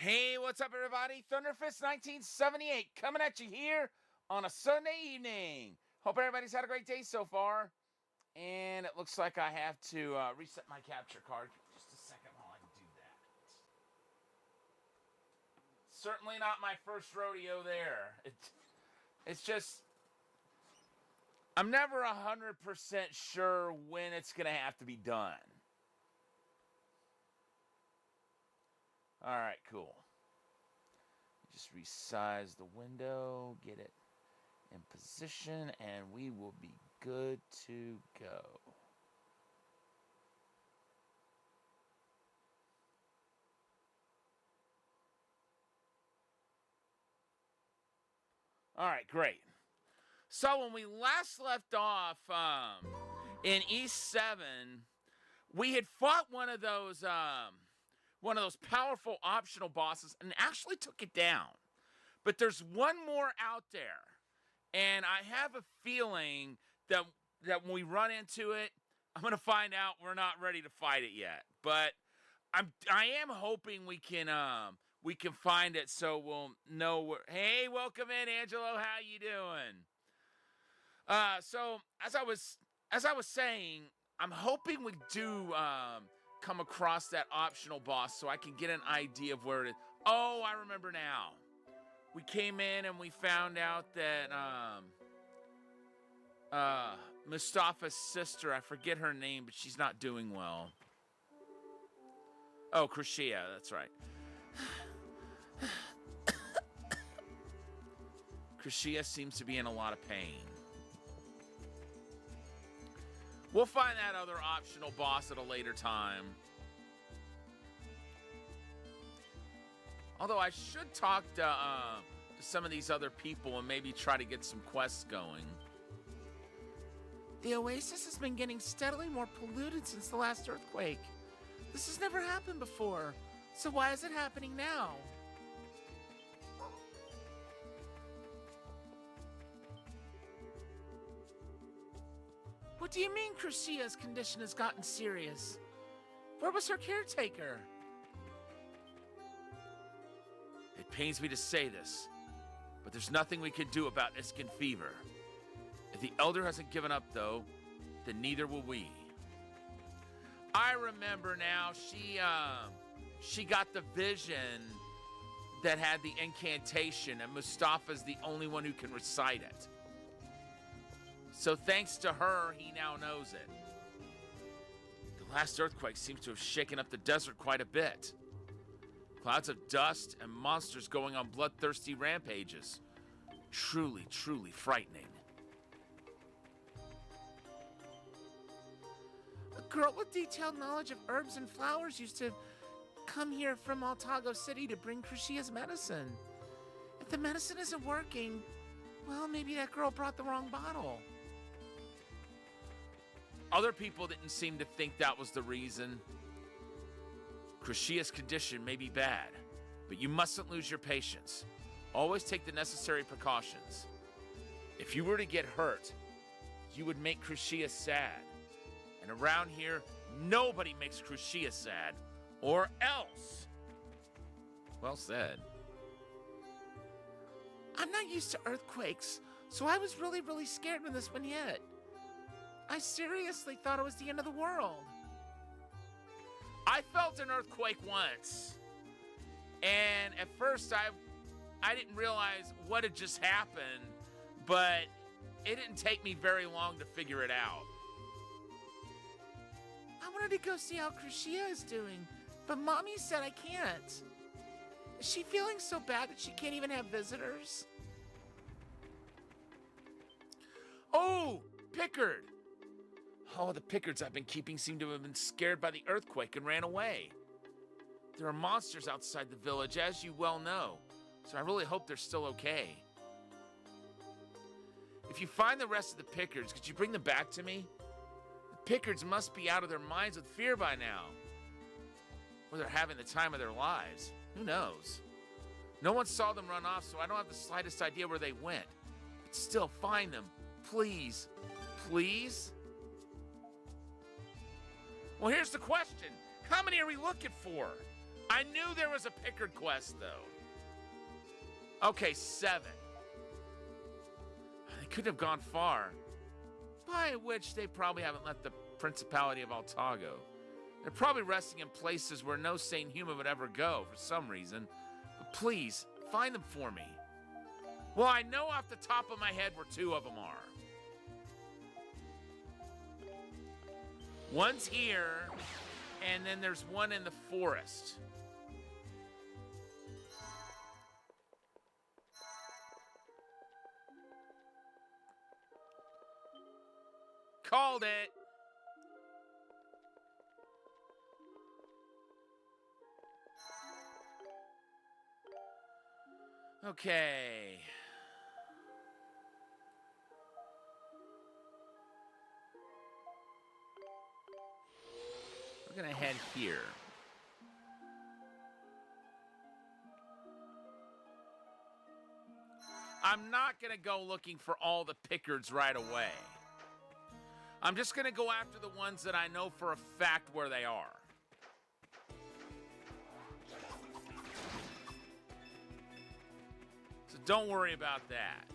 Hey, what's up, everybody? Thunderfist 1978 coming at you here on a Sunday evening. Hope everybody's had a great day so far. And it looks like I have to reset my capture card. Just a second while I do that. Certainly not my first rodeo there. It's just, I'm never 100% sure when it's going to have to be done. All right, cool. Just resize the window, get it in position, and we will be good to go. All right, great. So when we last left off in East 7, we had fought one of those powerful optional bosses and actually took it down. But there's one more out there. And I have a feeling that when we run into it, I'm going to find out we're not ready to fight it yet. But I am hoping we can find it so we'll know where. Hey, welcome in, Angelo. How you doing? So as I was saying, I'm hoping we do come across that optional boss so I can get an idea of where it is. Oh, I remember now. We came in and we found out that Mustafa's sister, I forget her name, but she's not doing well. Oh, Krishia, that's right. Krishia seems to be in a lot of pain. We'll find that other optional boss at a later time. Although I should talk to some of these other people and maybe try to get some quests going. The oasis has been getting steadily more polluted since the last earthquake. This has never happened before, so why is it happening now? What do you mean Crucia's condition has gotten serious? Where was her caretaker? It pains me to say this, but there's nothing we can do about Iskin fever. If the Elder hasn't given up, though, then neither will we. I remember now, she got the vision that had the incantation, and Mustafa's the only one who can recite it. So thanks to her, he now knows it. The last earthquake seems to have shaken up the desert quite a bit. Clouds of dust and monsters going on bloodthirsty rampages. Truly, truly frightening. A girl with detailed knowledge of herbs and flowers used to come here from Altago City to bring Krushia's medicine. If the medicine isn't working, well, maybe that girl brought the wrong bottle. Other people didn't seem to think that was the reason. Krushia's condition may be bad, but you mustn't lose your patience. Always take the necessary precautions. If you were to get hurt, you would make Krushia sad. And around here, nobody makes Krushia sad. Or else. Well said. I'm not used to earthquakes, so I was really, really scared when this one hit. I seriously thought it was the end of the world. I felt an earthquake once. And at first, I didn't realize what had just happened, but it didn't take me very long to figure it out. I wanted to go see how Krushia is doing, but Mommy said I can't. Is she feeling so bad that she can't even have visitors? Oh, Pickard! Oh, the Pickards I've been keeping seem to have been scared by the earthquake and ran away. There are monsters outside the village, as you well know, so I really hope they're still okay. If you find the rest of the Pickards, could you bring them back to me? The Pickards must be out of their minds with fear by now. Or they're having the time of their lives. Who knows? No one saw them run off, so I don't have the slightest idea where they went. But still, find them. Please. Please? Well, here's the question. How many are we looking for? I knew there was a Pickard quest, though. Okay, 7. They couldn't have gone far. By which they probably haven't left the Principality of Altago. They're probably resting in places where no sane human would ever go for some reason. But please, find them for me. Well, I know off the top of my head where 2 of them are. One's here, and then there's one in the forest. Called it. Okay. We're gonna head here. I'm not gonna go looking for all the Pickards right away. I'm just gonna go after the ones that I know for a fact where they are. So don't worry about that.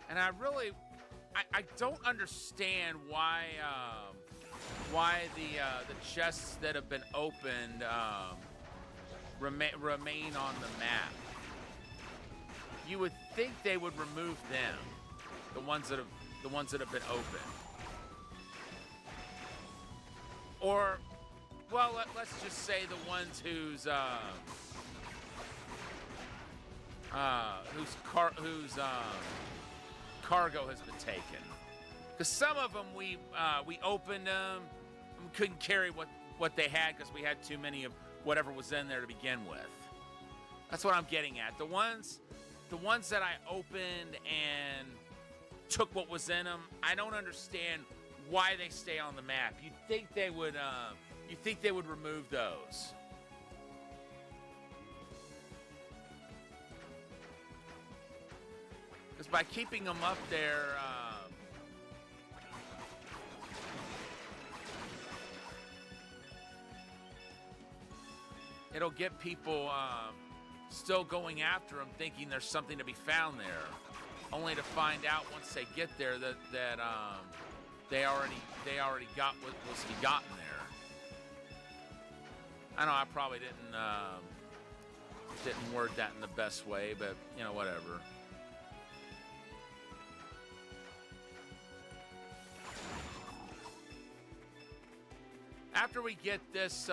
And I don't understand why the chests that have been opened remain on the map. You would think they would remove them, the ones that have been opened. Or, well, let's just say the ones whose cargo has been taken. Because some of them we opened them, and couldn't carry what they had because we had too many of whatever was in there to begin with. That's what I'm getting at. The ones that I opened and took what was in them, I don't understand why they stay on the map. You'd think they would remove those. Because by keeping them up there, it'll get people still going after them, thinking there's something to be found there, only to find out once they get there that they already got what was to be gotten there. I know I probably didn't word that in the best way, but you know, whatever. After we get this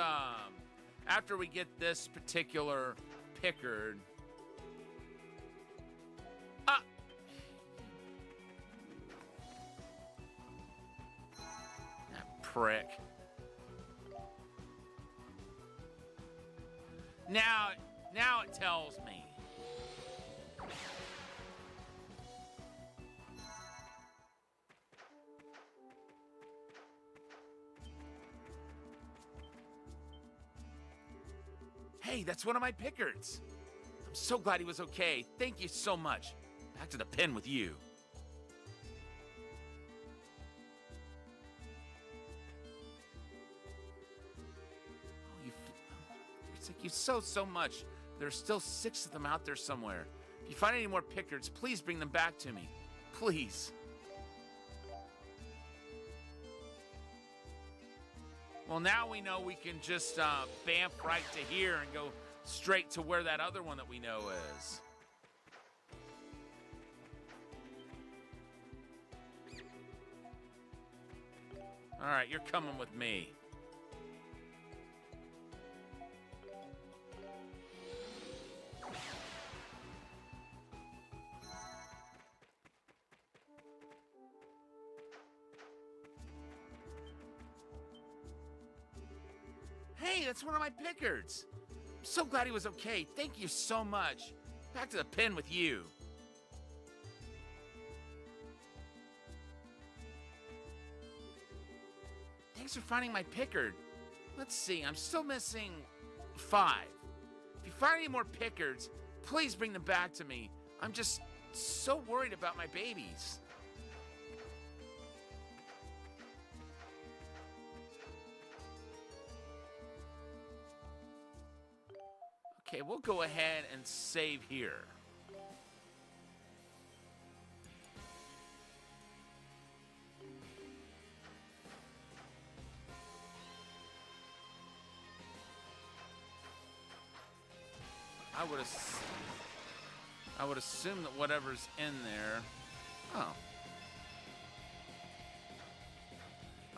particular Pickard, that prick. Now it tells me. Hey, that's one of my Pickards. I'm so glad he was okay. Thank you so much. Back to the pen with you. Thank you so much. There's still 6 of them out there somewhere. If you find any more Pickards, please bring them back to me. Please. Well, now we know we can just bamf right to here and go straight to where that other one that we know is. All right, you're coming with me. Hey, that's one of my Pickards. I'm so glad he was okay. Thank you so much. Back to the pen with you. Thanks for finding my Pickard. Let's see, I'm still missing 5. If you find any more Pickards, please bring them back to me. I'm just so worried about my babies. Okay, we'll go ahead and save here. I would assume that whatever's in there. Oh.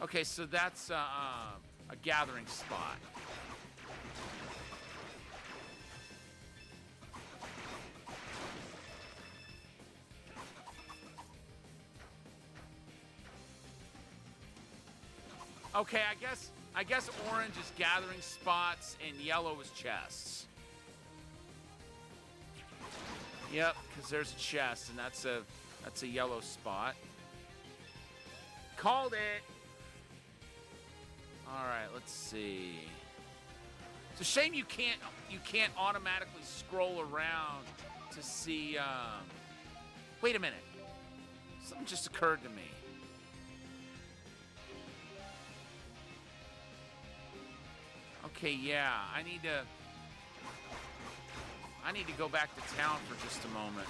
Okay, so that's a gathering spot. Okay, I guess orange is gathering spots and yellow is chests. Yep, because there's a chest and that's a yellow spot. Called it. All right, let's see. It's a shame you can't automatically scroll around to see. Wait a minute. Something just occurred to me. Okay, yeah, I need to go back to town for just a moment.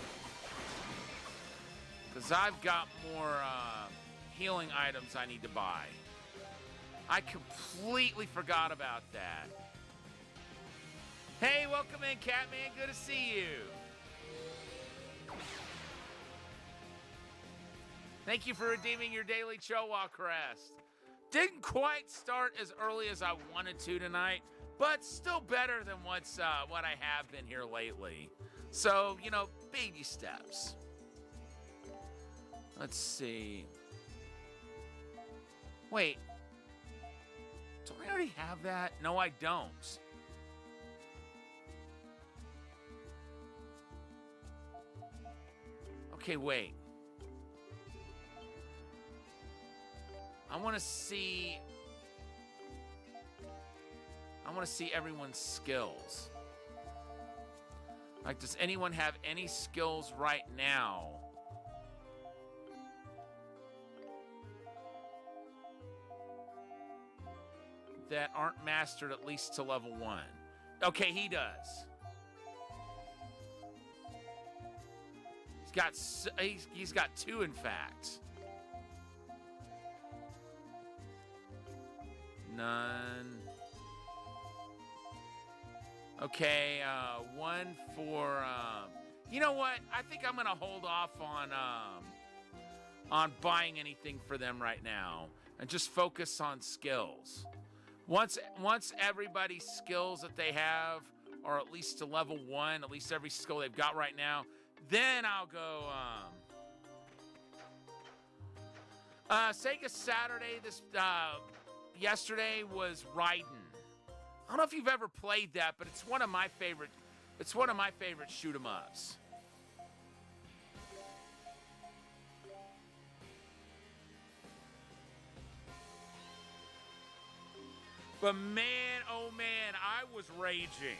Because I've got more healing items I need to buy. I completely forgot about that. Hey, welcome in, Catman. Good to see you. Thank you for redeeming your daily Chowa crest. Didn't quite start as early as I wanted to tonight, but still better than what I have been here lately. So, you know, baby steps. Let's see. Wait. Don't I already have that? No, I don't. Okay, wait. I want to see everyone's skills. Like, does anyone have any skills right now that aren't mastered at least to level 1? Okay, he does. He's got 2, in fact. None. Okay, 1 for. You know what? I think I'm gonna hold off on buying anything for them right now and just focus on skills. Once everybody's skills that they have are at least to level 1, at least every skill they've got right now, then I'll go. Sega Saturday yesterday was Raiden. I don't know if you've ever played that, but it's one of my favorite shoot 'em ups. But man, oh man, I was raging.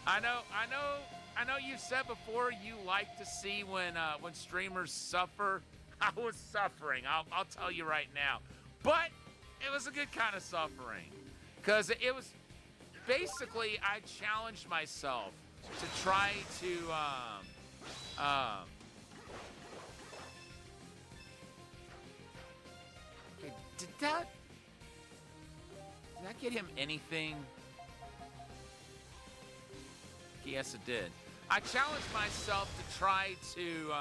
I know you said before you like to see when streamers suffer. I was suffering. I'll tell you right now. But it was a good kind of suffering. Because it was basically, I challenged myself to try to okay, did that get him anything? Yes, it did. I challenged myself to try to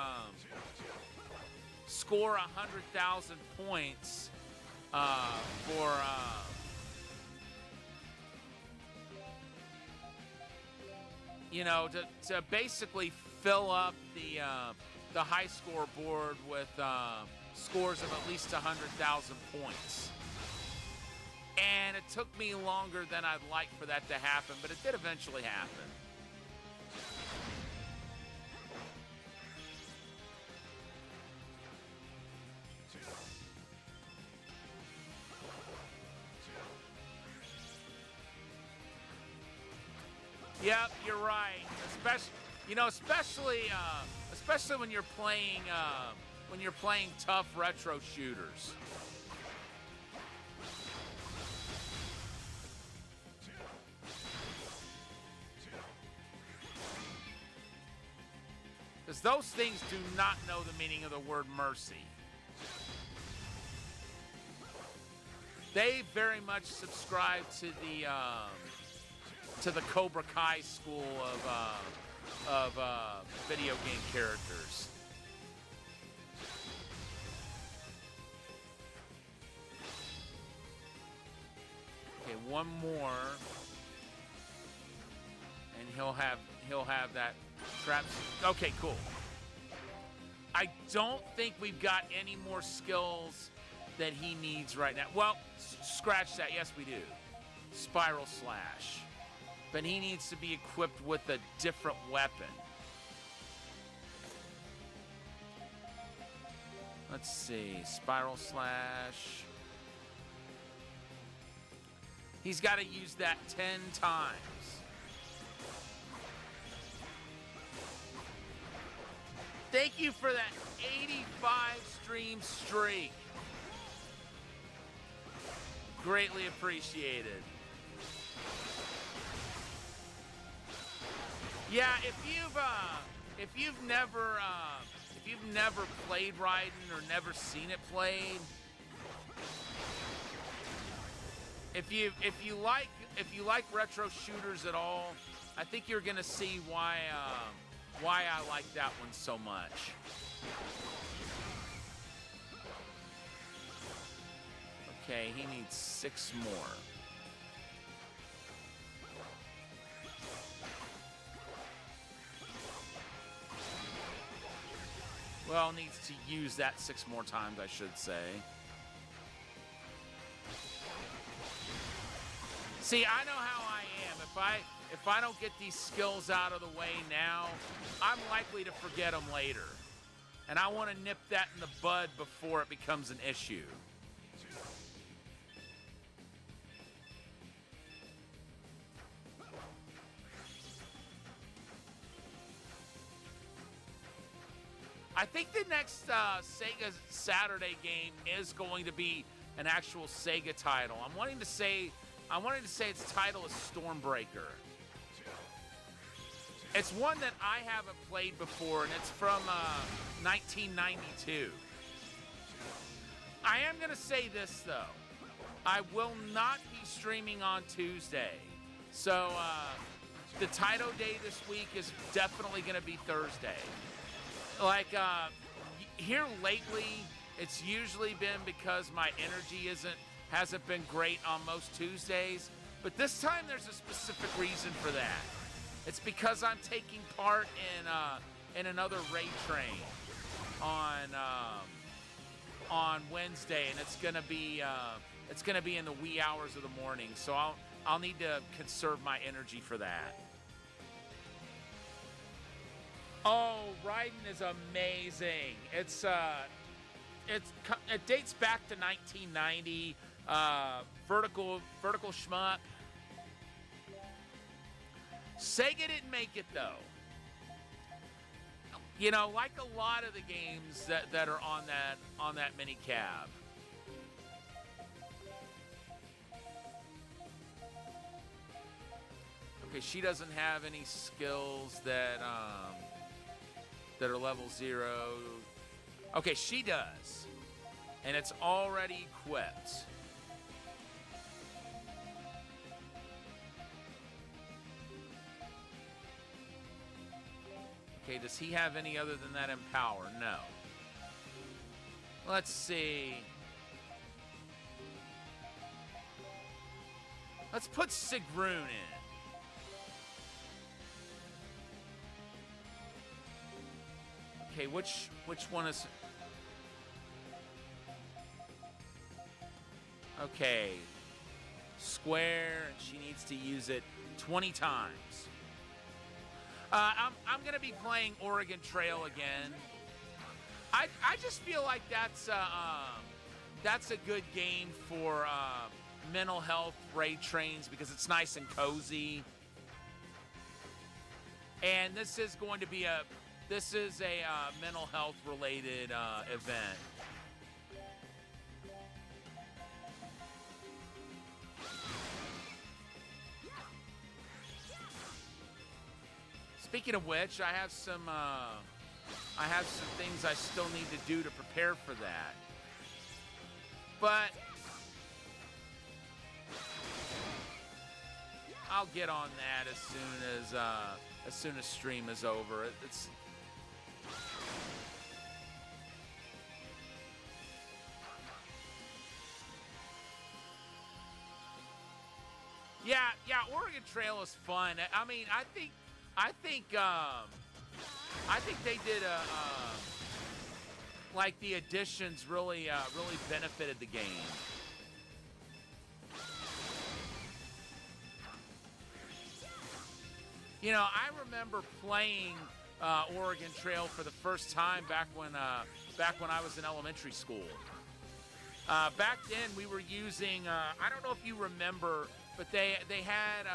score 100,000 points for you know, to basically fill up the high score board with scores of at least 100,000 points. And it took me longer than I'd like for that to happen, but it did eventually happen. Yep, you're right. Especially when you're playing tough retro shooters. Because those things do not know the meaning of the word mercy. They very much subscribe to the Cobra Kai school of video game characters. Okay, one more, and he'll have that trap. Okay, cool. I don't think we've got any more skills that he needs right now. Well, scratch that. Yes, we do. Spiral Slash. But he needs to be equipped with a different weapon. Let's see. Spiral Slash. He's got to use that 10 times. Thank you for that 85 stream streak. Greatly appreciated. Yeah, if you've never played Raiden or never seen it played, if you like retro shooters at all, I think you're gonna see why I like that one so much. Okay, he needs 6 more. Well, needs to use that 6 more times, I should say. See, I know how I am. If I don't get these skills out of the way now, I'm likely to forget them later. And I want to nip that in the bud before it becomes an issue. I think the next Sega Saturday game is going to be an actual Sega title. I'm wanting to say its title is Stormbreaker. It's one that I haven't played before, and it's from 1992. I am going to say this, though. I will not be streaming on Tuesday. So the title day this week is definitely going to be Thursday. Like, here lately, it's usually been because my energy hasn't been great on most Tuesdays. But this time, there's a specific reason for that. It's because I'm taking part in another raid train on Wednesday, and it's gonna be in the wee hours of the morning. So I'll need to conserve my energy for that. Oh, Raiden is amazing. It dates back to 1990. Vertical shmup. Sega didn't make it though. You know, like a lot of the games that are on that mini cab. Okay, she doesn't have any skills that are level 0. Okay, she does. And it's already equipped. Okay, does he have any other than that in power? No. Let's see. Let's put Sigrun in. Okay, which one is... Okay. Square, and she needs to use it 20 times. I'm going to be playing Oregon Trail again. I just feel like that's a good game for mental health raid trains because it's nice and cozy. And this is going to be a mental health related event. Speaking of which, I have some I have some things I still need to do to prepare for that. But I'll get on that as soon as stream is over. It's yeah, Oregon Trail is fun. I mean, I think they did like the additions really benefited the game. You know, I remember playing Oregon Trail for the first time back when I was in elementary school. Back then, we were using. I don't know if you remember, but they had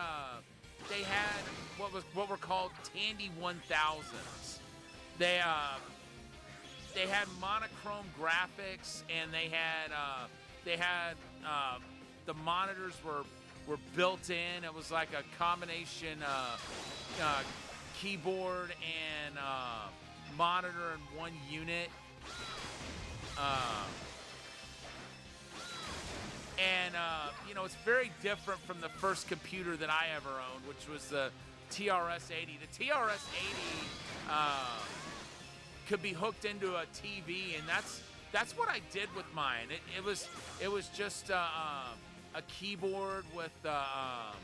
what were called Tandy 1000s. They had monochrome graphics, and they had the monitors were built in. It was like a combination keyboard and monitor in one unit. You know, it's very different from the first computer that I ever owned, which was the TRS-80. The TRS-80 could be hooked into a TV, and that's what I did with mine. It was just a keyboard with a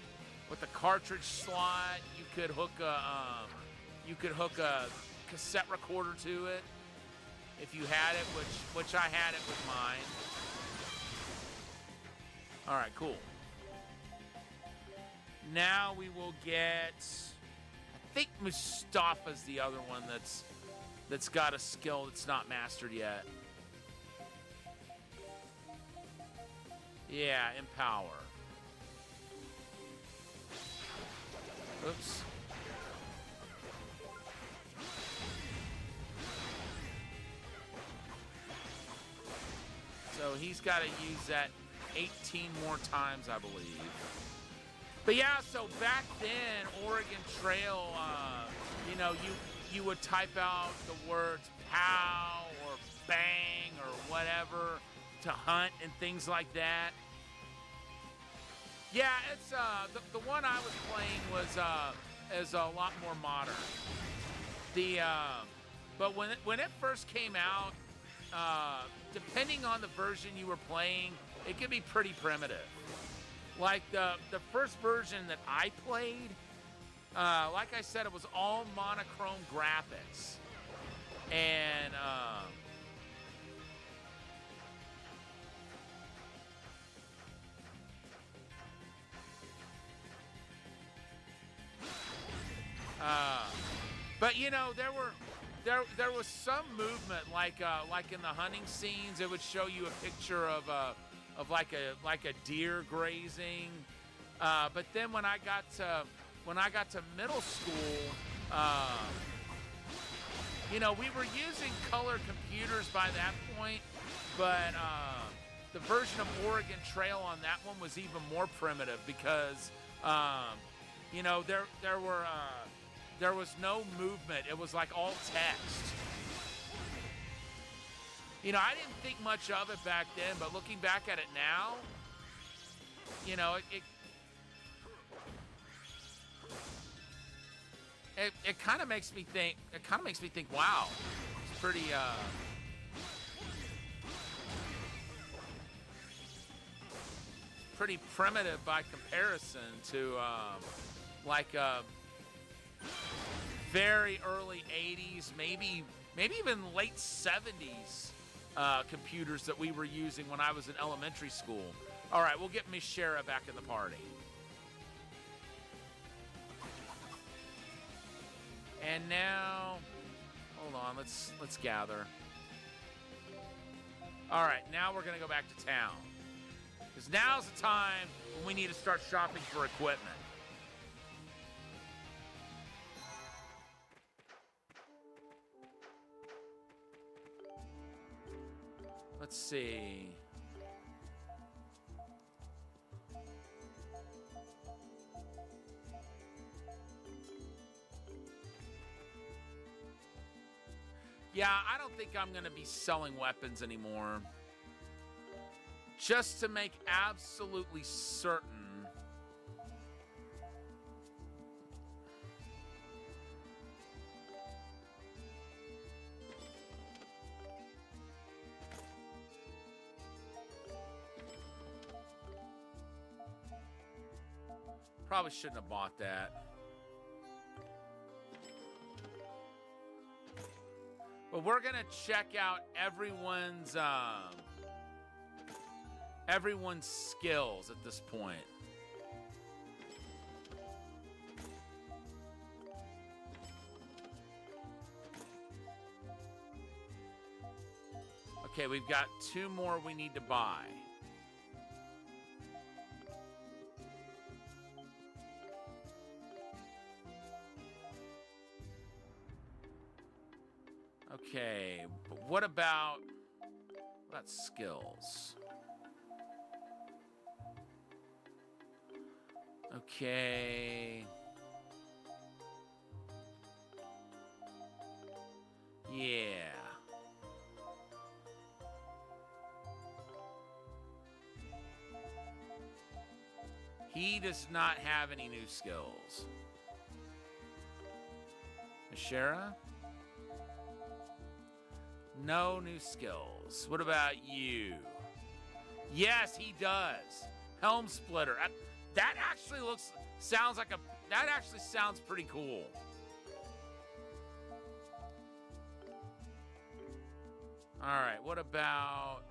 cartridge slot. You could hook a cassette recorder to it if you had it, which I had it with mine. All right, cool. Now we will get, I think Mustafa's the other one that's got a skill that's not mastered yet. Yeah, Empower. Oops. So he's got to use that 18 more times, I believe. But yeah, so back then, Oregon Trail, you know, you would type out the words pow or bang or whatever to hunt and things like that. Yeah, it's the one I was playing is a lot more modern. But when it first came out, depending on the version you were playing, it could be pretty primitive. Like the first version that I played, like I said, it was all monochrome graphics, and but you know, there was some movement, like in the hunting scenes, it would show you a picture of like a deer grazing. But then when I got to middle school, you know, we were using color computers by that point, but the version of Oregon Trail on that one was even more primitive because you know, there was no movement. It was like all text. You know, I didn't think much of it back then, but looking back at it now, you know, it kind of makes me think. It kind of makes me think, wow, it's pretty. Pretty primitive by comparison to like very early 80s, maybe even late 70s computers that we were using when I was in elementary school. All right, we'll get Miss Shara back in the party. And now, hold on, let's gather. All right, now we're gonna go back to town. Because now's the time when we need to start shopping for equipment. Let's see. Yeah, I don't think I'm going to be selling weapons anymore. Just to make absolutely certain. Probably shouldn't have bought that. But we're gonna check out everyone's skills at this point. Okay, we've got 2 more we need to buy. Okay, but what about skills? Okay. Yeah. He does not have any new skills. Ashera? No new skills. What about you? Yes, he does. Helm Splitter. That actually sounds pretty cool. All right, what about...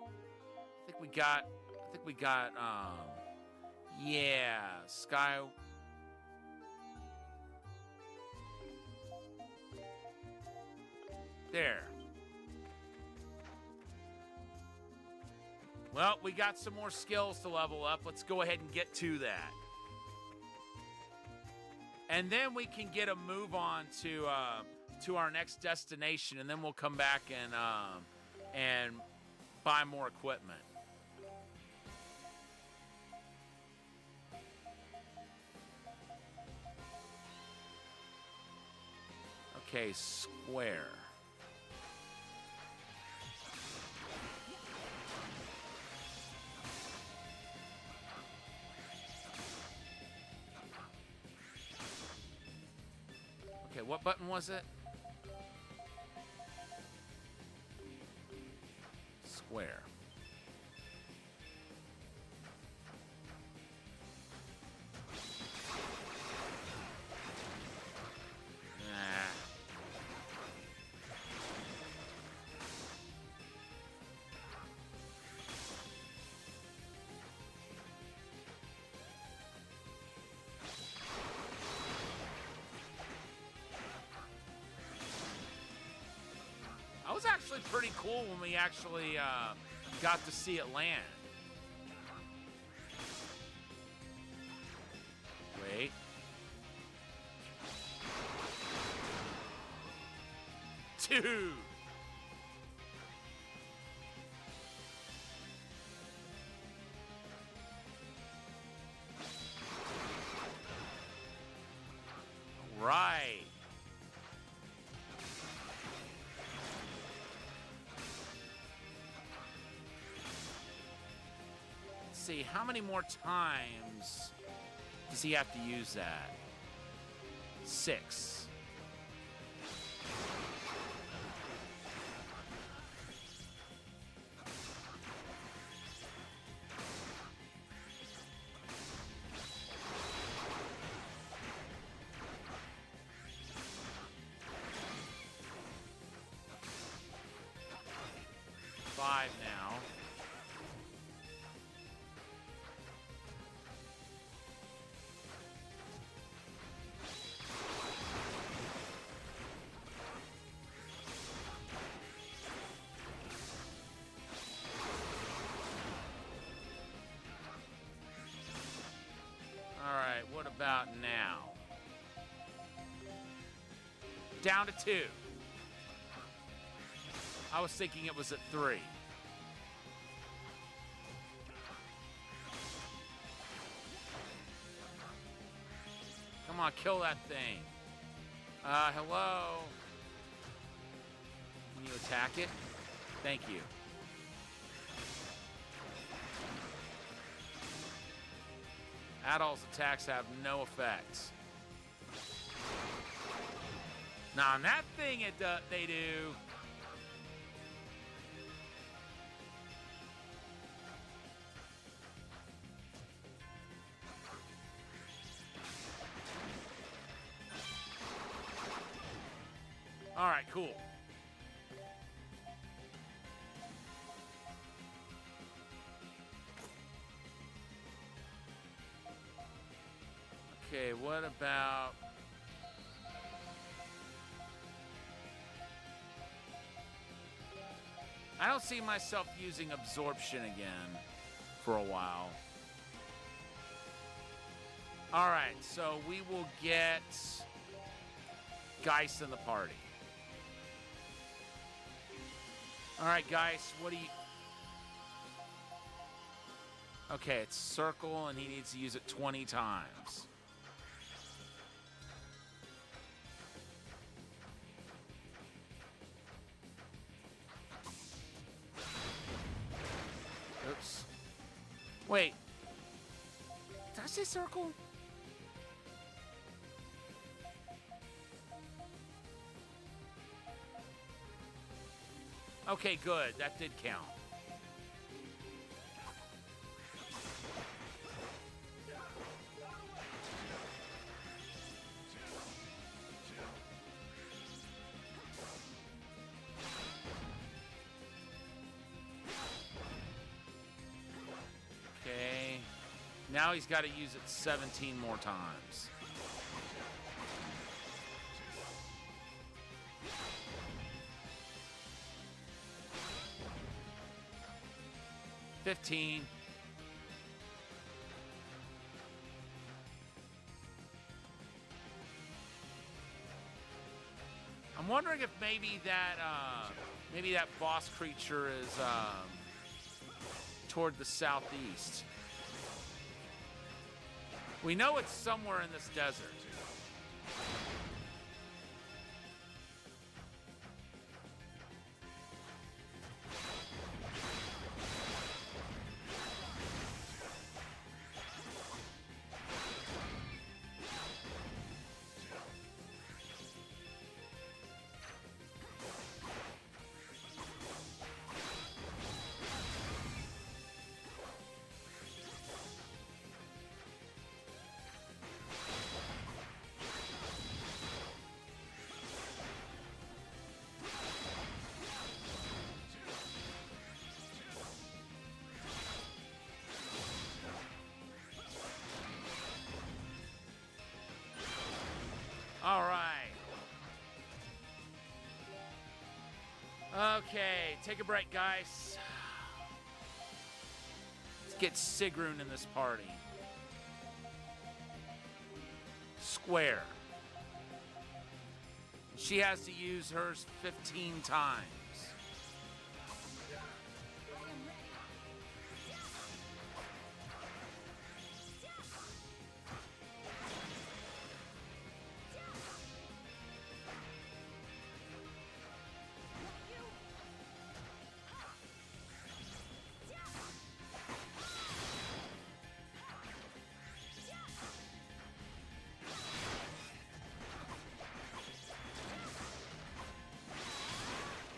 I think we got, yeah, Sky... There. Well, we got some more skills to level up. Let's go ahead and get to that. And then we can get a move on to our next destination, and then we'll come back and buy more equipment. Okay, square. Okay, what button was it? Square. That was actually pretty cool when we actually got to see it land. Wait. Dude. Right. Let's see, how many more times does he have to use that? 6. Five now. All right, what about now? Down to 2. I was thinking it was at 3. Come on, kill that thing. Hello? Can you attack it? Thank you. Adol's attacks have no effects. Now, on that thing, they do. All right, cool. Okay, what about... I don't see myself using absorption again for a while. All right, so we will get Geist in the party. All right, Geist, what do you... Okay, it's circle, and he needs to use it 20 times. Oops. Wait. Did I say circle? Okay, good. That did count. Okay. Now he's got to use it 17 more times. $15. I'm wondering if maybe that boss creature is toward the southeast. We know it's somewhere in this desert. All right. Okay, take a break, guys. Let's get Sigrun in this party. Square. She has to use hers 15 times.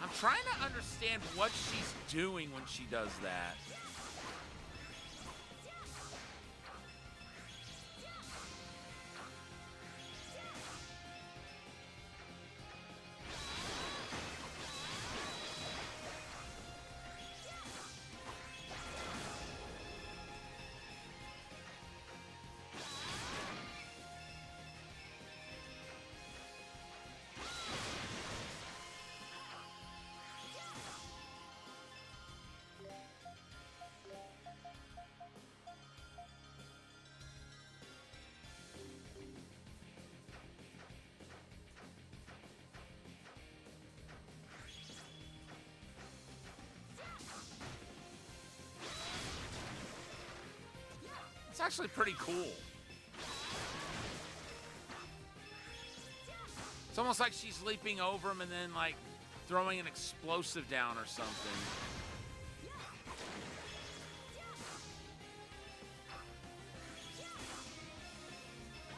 I'm trying to understand what she's doing when she does that. It's actually pretty cool. almost like she's leaping over him and then, like, throwing an explosive down or something.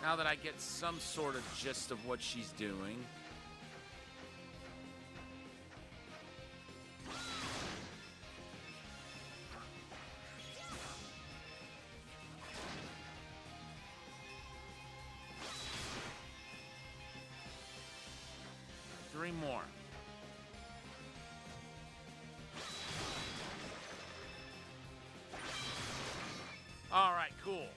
Now that I get some sort of gist of what she's doing. Three more. All right, cool.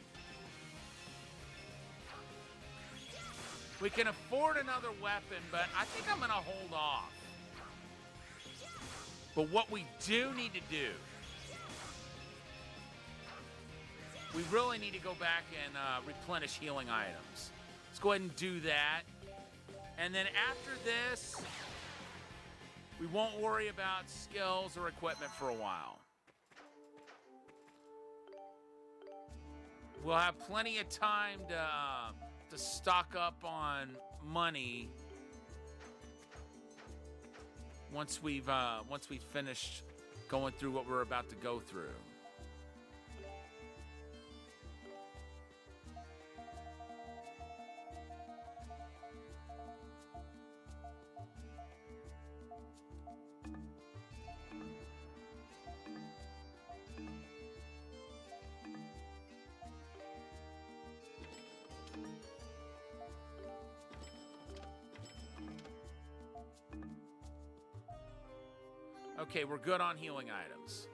We can afford another weapon, but I think I'm going to hold off. But what we do need to do, we really need to go back and replenish healing items. Let's go ahead and do that. And then after this, we won't worry about skills or equipment for a while. We'll have plenty of time to stock up on money once we've finished going through what we're about to go through. Okay, we're good on healing items.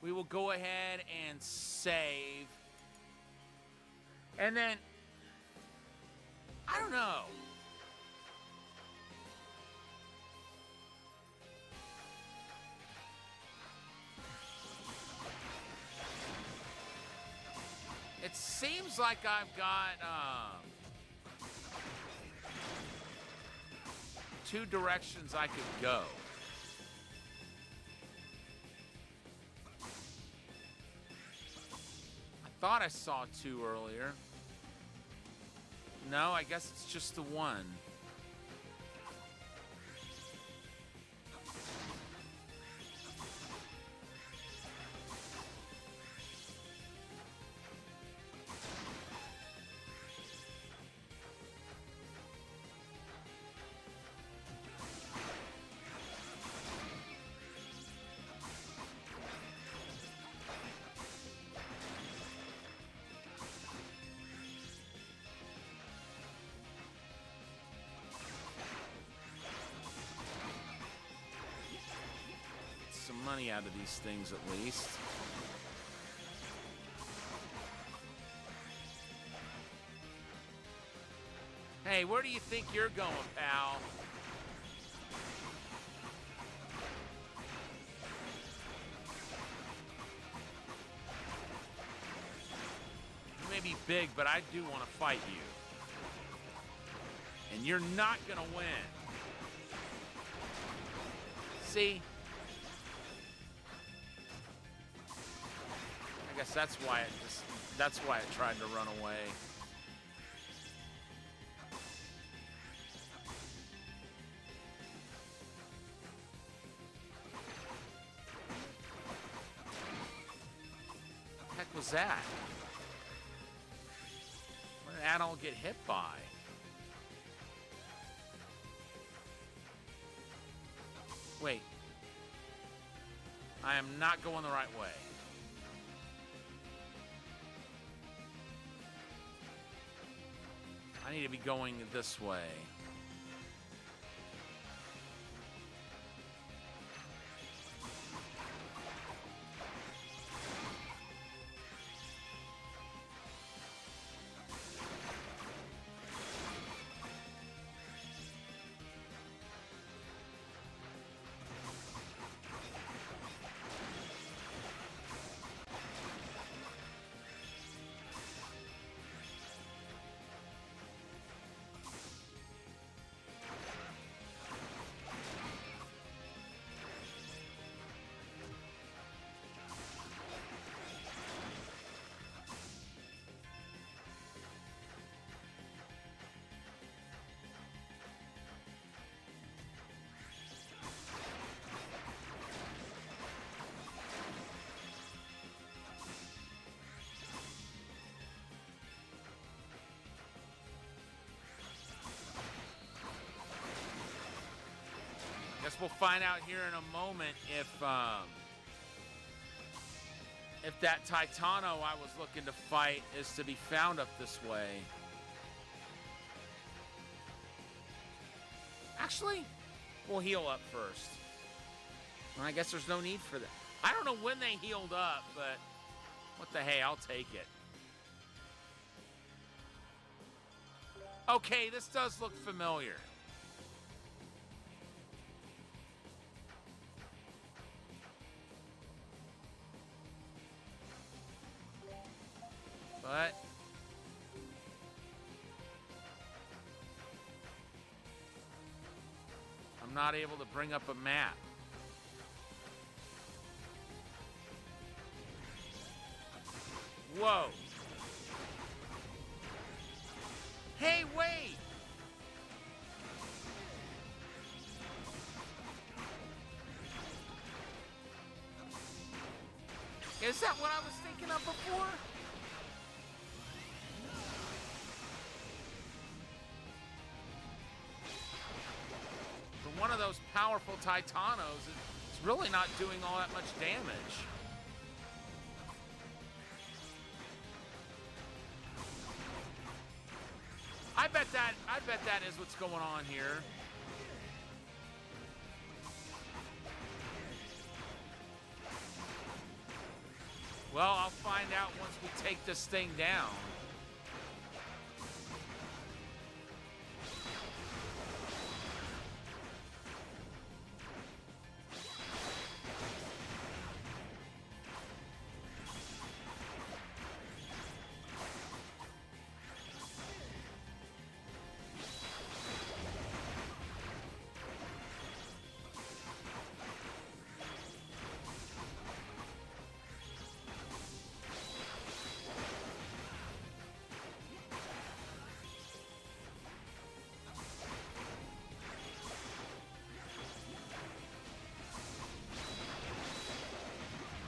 We will go ahead and save. And then, I don't know. It seems like I've got two directions I could go. I thought I saw two earlier. No, I guess it's just the one. Some money out of these things at least. Hey, where do you think you're going, pal? You may be big, but I do want to fight you. And you're not gonna win. See? I guess that's why it tried to run away. What the heck was that? What did that all get hit by? Wait. I am not going the right way. I need to be going this way. Guess we'll find out here in a moment if that Titano I was looking to fight is to be found up this way. Actually, we'll heal up first. Well, I guess there's no need for that. I don't know when they healed up, but what the hey, I'll take it. Okay, this does look familiar. But I'm not able to bring up a map. Whoa. Hey, wait. Is that what I was thinking of before? For one of those powerful Titanos, it's really not doing all that much damage. I bet that is what's going on here. Well, I'll find out once we take this thing down.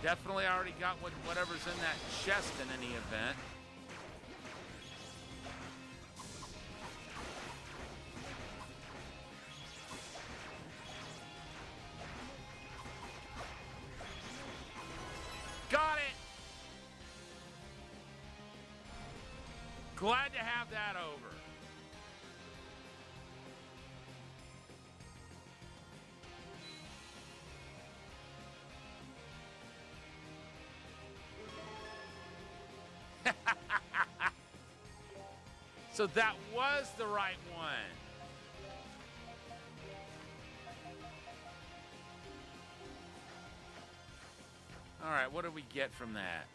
Definitely already got whatever's in that chest in any event. Got it! Glad to have that over. So that was the right one. All right, what do we get from that?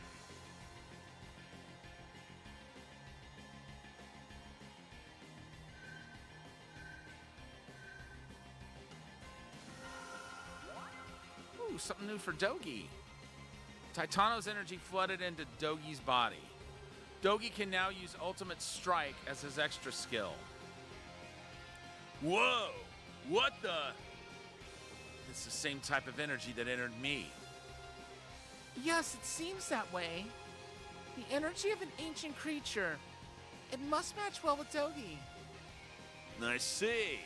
Ooh, something new for Dogi. Titano's energy flooded into Dogi's body. Dogi can now use Ultimate Strike as his extra skill. Whoa! What the? It's the same type of energy that entered me. Yes, it seems that way. The energy of an ancient creature. It must match well with Dogi. I see.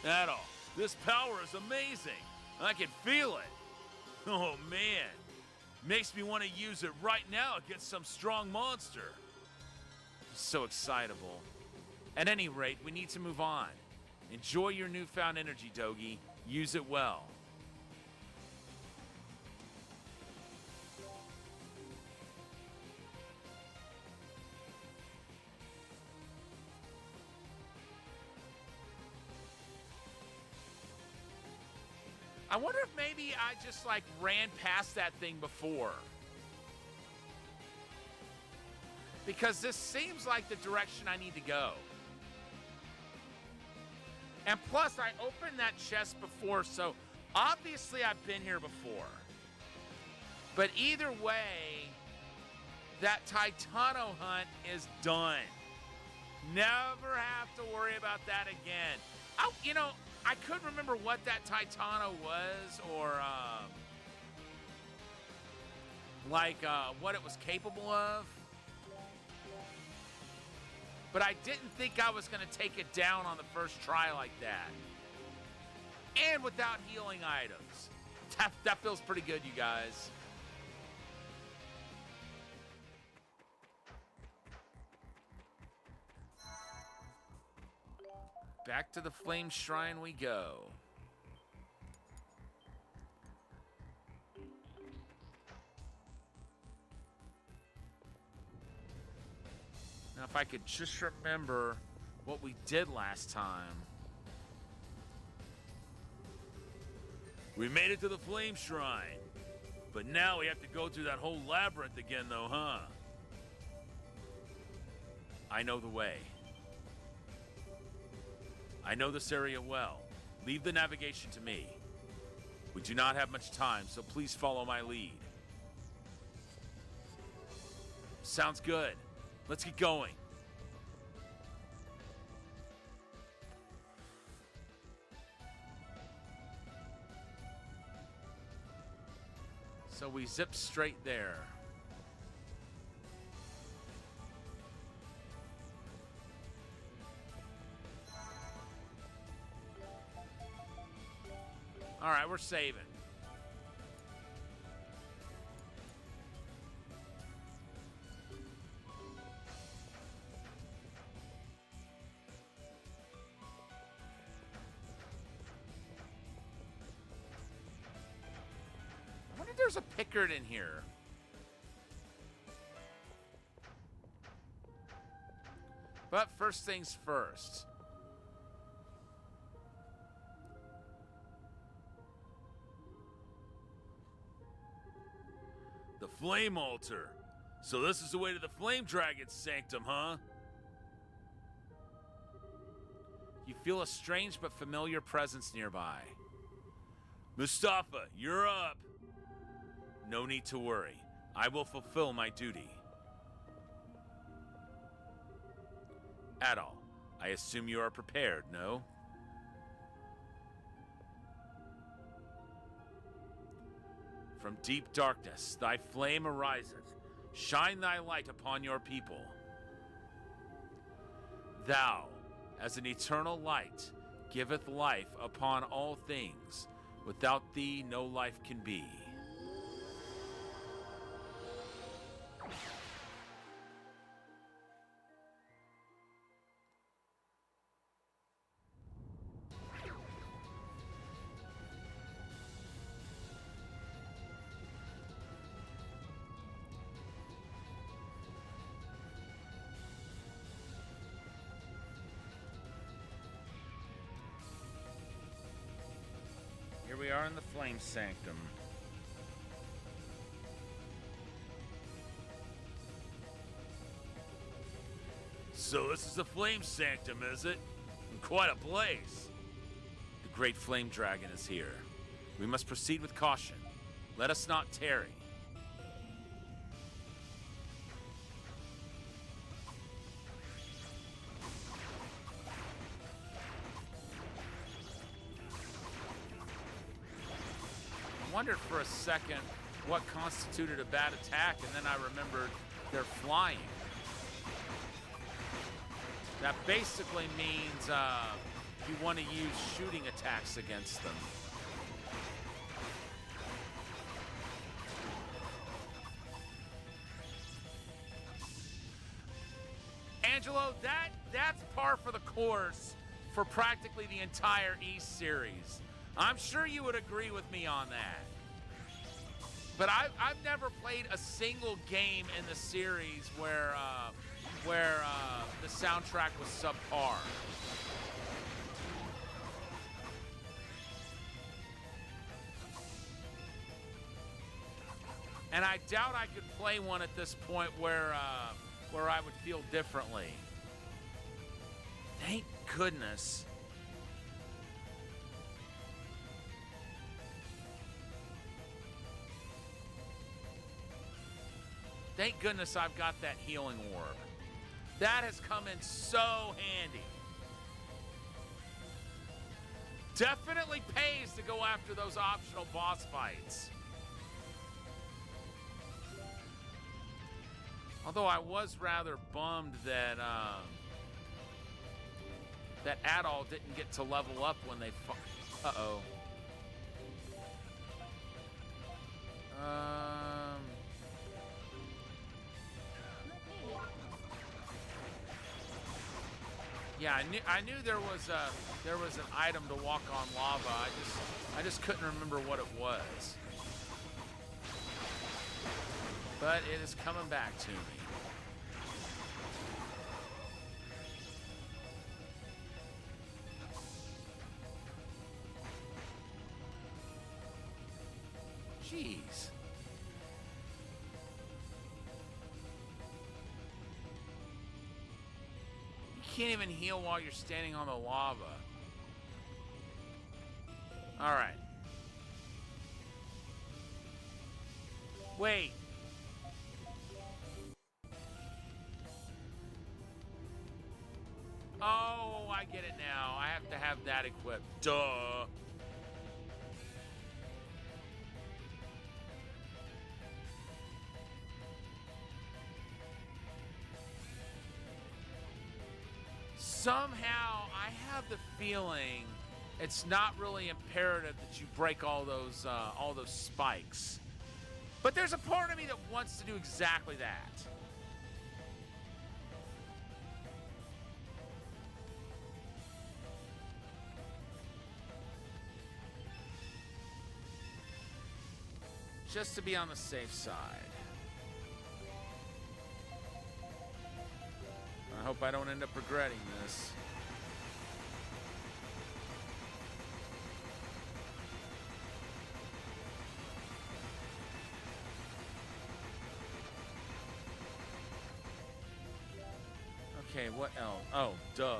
Adol, this power is amazing. I can feel it. Oh, man. Makes me want to use it right now against some strong monster. So excitable. At any rate, we need to move on. Enjoy your newfound energy, Dogi. Use it well. I wonder if maybe I just like ran past that thing before. Because this seems like the direction I need to go. And plus, I opened that chest before, so obviously I've been here before. But either way, that Titano hunt is done. Never have to worry about that again. I couldn't remember what that Titano was or what it was capable of. But I didn't think I was going to take it down on the first try like that. and without healing items. That feels pretty good, you guys. Back to the Flame Shrine we go. Now, if I could just remember what we did last time. We made it to the Flame Shrine, but now we have to go through that whole labyrinth again, though, huh? I know the way. I know this area well. Leave the navigation to me. We do not have much time, so please follow my lead. Sounds good. Let's get going. So we zip straight there. All right, we're saving. I wonder if there's a Pickard in here. But first things first. The Flame Altar. So this is the way to the Flame Dragon's sanctum, huh? You feel a strange but familiar presence nearby. Mustafa, you're up. No need to worry. I will fulfill my duty. Adol, I assume you are prepared, no? From deep darkness, thy flame ariseth. Shine thy light upon your people. Thou, as an eternal light, giveth life upon all things. Without thee, no life can be. Here we are in the Flame Sanctum. So this is the Flame Sanctum, is it? Quite a place. The Great Flame Dragon is here. We must proceed with caution. Let us not tarry. I wondered for a second what constituted a bad attack, and then I remembered they're flying. That basically means you want to use shooting attacks against them. Angelo, that's par for the course for practically the entire East series. I'm sure you would agree with me on that. But I've never played a single game in the series where the soundtrack was subpar. And I doubt I could play one at this point where I would feel differently. Thank goodness. Thank goodness I've got that healing orb. That has come in so handy. Definitely pays to go after those optional boss fights. Although I was rather bummed that that Adol didn't get to level up when they uh-oh. Yeah, I knew there was an item to walk on lava. I just couldn't remember what it was. But it is coming back to me. Jeez. You can't even heal while you're standing on the lava. All right. Wait. Oh, I get it now. I have to have that equipped. Duh. Somehow, I have the feeling it's not really imperative that you break all those spikes. But there's a part of me that wants to do exactly that. Just to be on the safe side. I hope I don't end up regretting this. Okay, what else? Oh, duh.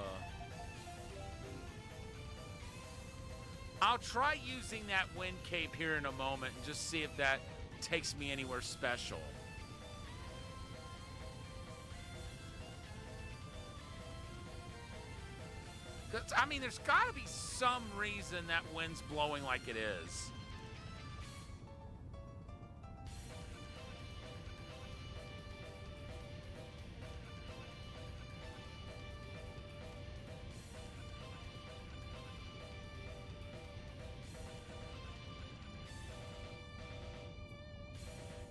I'll try using that wind cape here in a moment and just see if that takes me anywhere special. I mean, there's got to be some reason that wind's blowing like it is.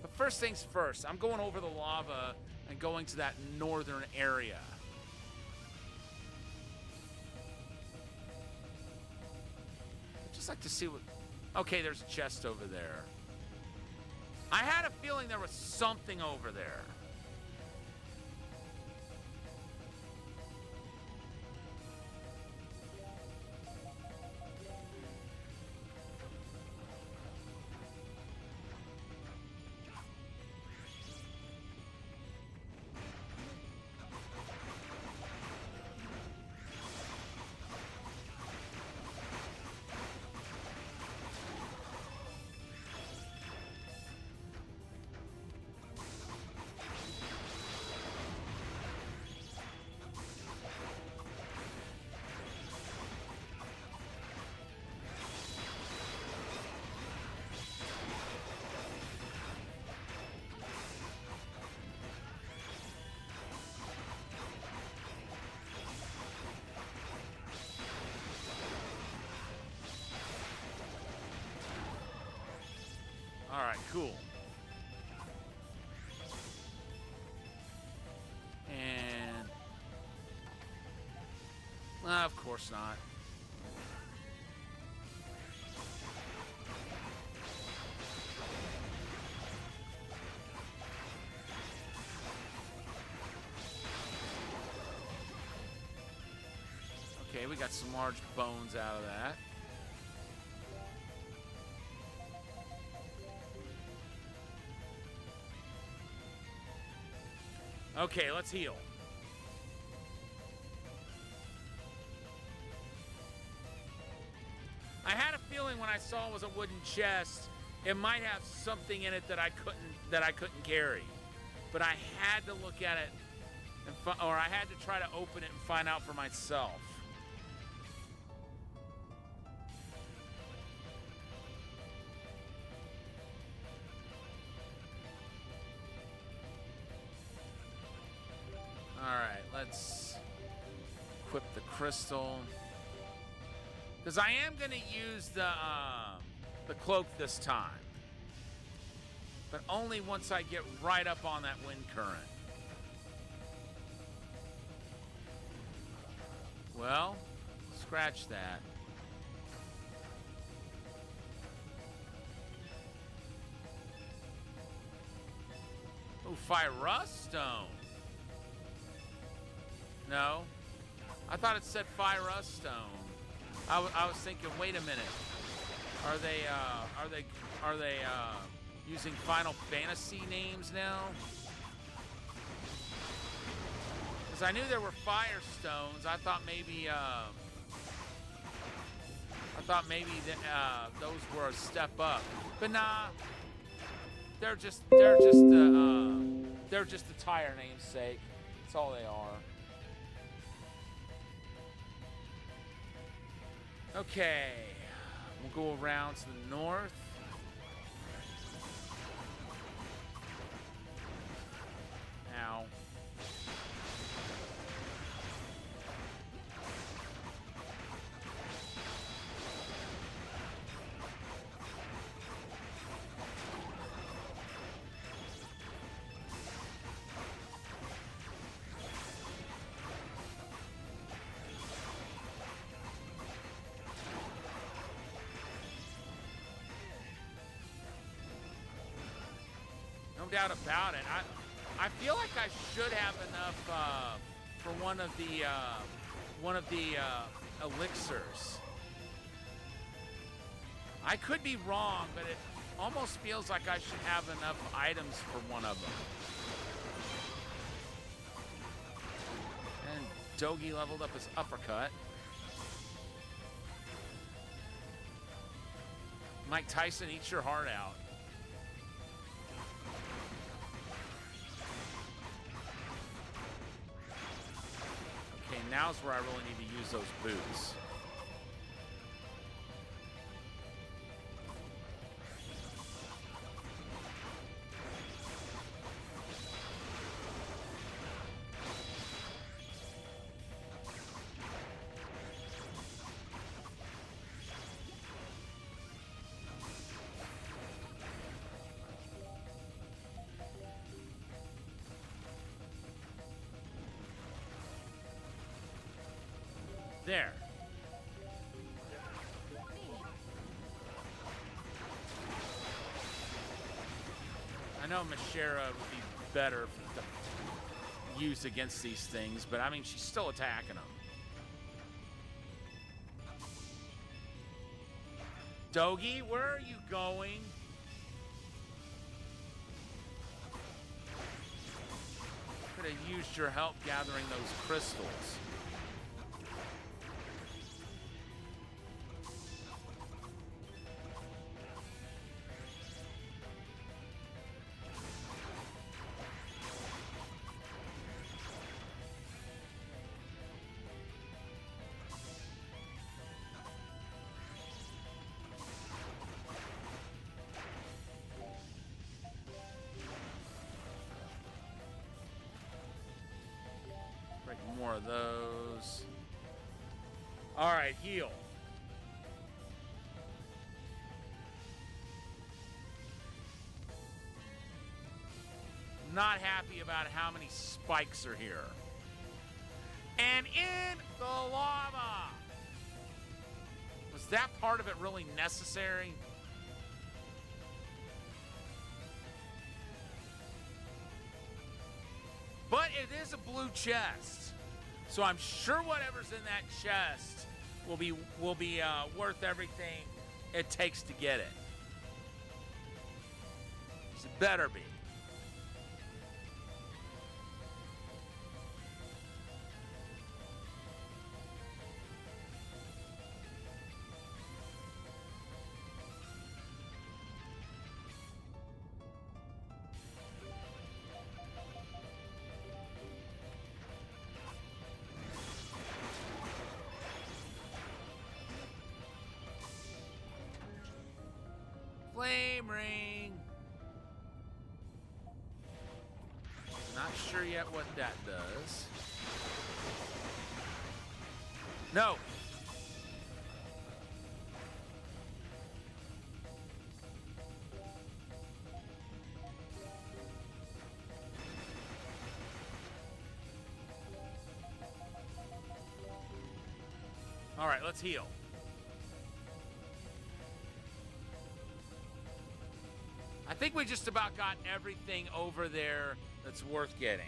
But first things first, I'm going over the lava and going to that northern area. Just like to see what... Okay, there's a chest over there. I had a feeling there was something over there. All right, cool. And... of course not. Okay, we got some large bones out of that. Okay, let's heal. I had a feeling when I saw it was a wooden chest, it might have something in it that I couldn't carry. But I had to look at it, or I had to try to open it and find out for myself. Let's equip the crystal. Because I am going to use the cloak this time. But only once I get right up on that wind current. Well, scratch that. Oh, Fire Rust Stone. No. I thought it said Fire Rust Stone. I was thinking, wait a minute. Are they using Final Fantasy names now? Because I knew there were Fire Stones. I thought maybe those were a step up. But nah. They're just a tire namesake. That's all they are. Okay, we'll go around to the north. Ow. No doubt about it. I feel like I should have enough for one of the elixirs. I could be wrong, but it almost feels like I should have enough items for one of them. And Dogi leveled up his uppercut. Mike Tyson, eat your heart out. Okay, now's where I really need to use those boots. There. I know Mashera would be better to use against these things, but I mean, she's still attacking them. Dogi, where are you going? Could have used your help gathering those crystals. More of those. All right, heal. Not happy about how many spikes are here. And in the lava. Was that part of it really necessary? But it is a blue chest. So I'm sure whatever's in that chest will be worth everything it takes to get it. It better be. Flame ring. Not sure yet what that does. No. All right, let's heal. I think we just about got everything over there that's worth getting.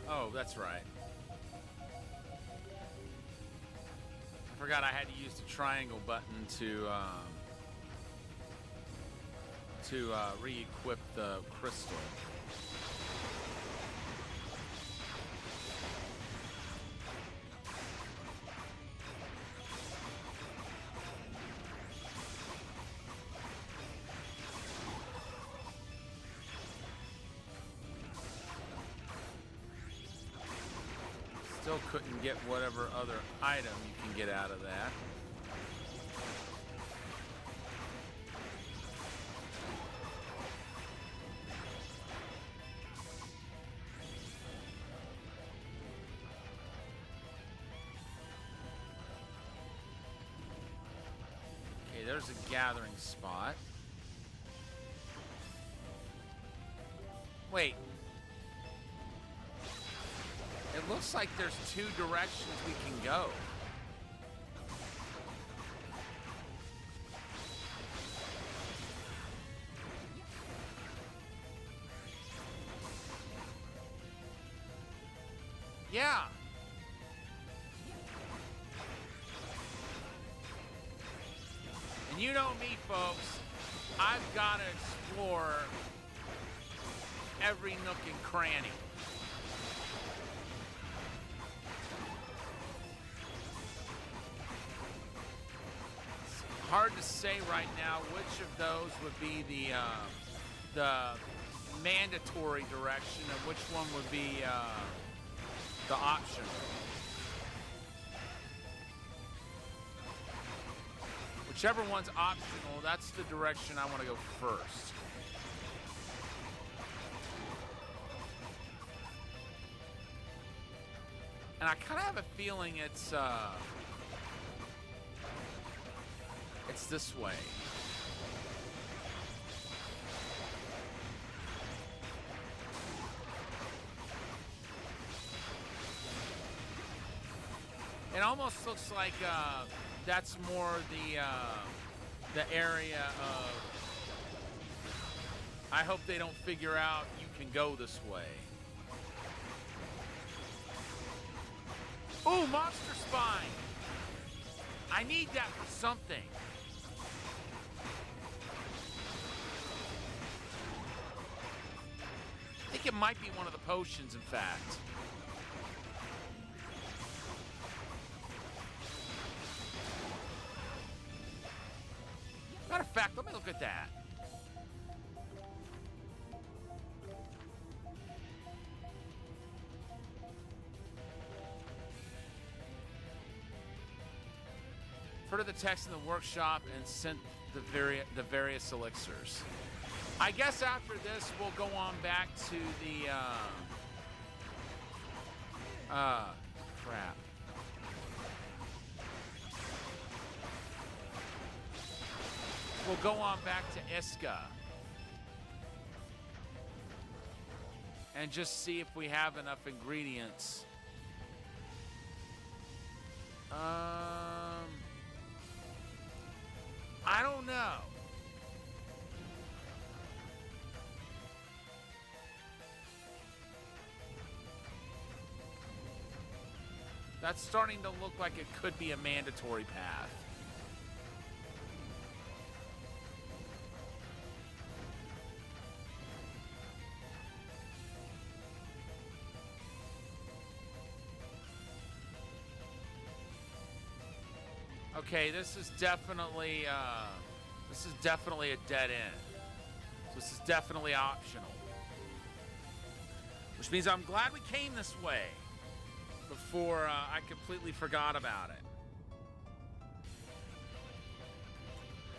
Oh, that's right. I forgot I had to use the triangle button to re-equip the crystal. Still couldn't get whatever other item you can get out of that. Okay, there's a gathering spot. Wait. It looks like there's two directions we can go. Yeah. And you know me, folks. I've got to explore every nook and cranny. Hard to say right now which of those would be the mandatory direction and which one would be the optional. Whichever one's optional, that's the direction I want to go first. And I kind of have a feeling it's this way. It almost looks like that's more the area of I hope they don't figure out you can go this way. Ooh, monster spine! I need that for something. I think it might be one of the potions, in fact. Matter of fact, let me look at that. Refer to the text in the workshop and sent the various elixirs. I guess after this, we'll go on back to the, crap. We'll go on back to Iska. And just see if we have enough ingredients. I don't know. That's starting to look like it could be a mandatory path. Okay, this is definitely a dead end. So this is definitely optional. Which means I'm glad we came this way before I completely forgot about it.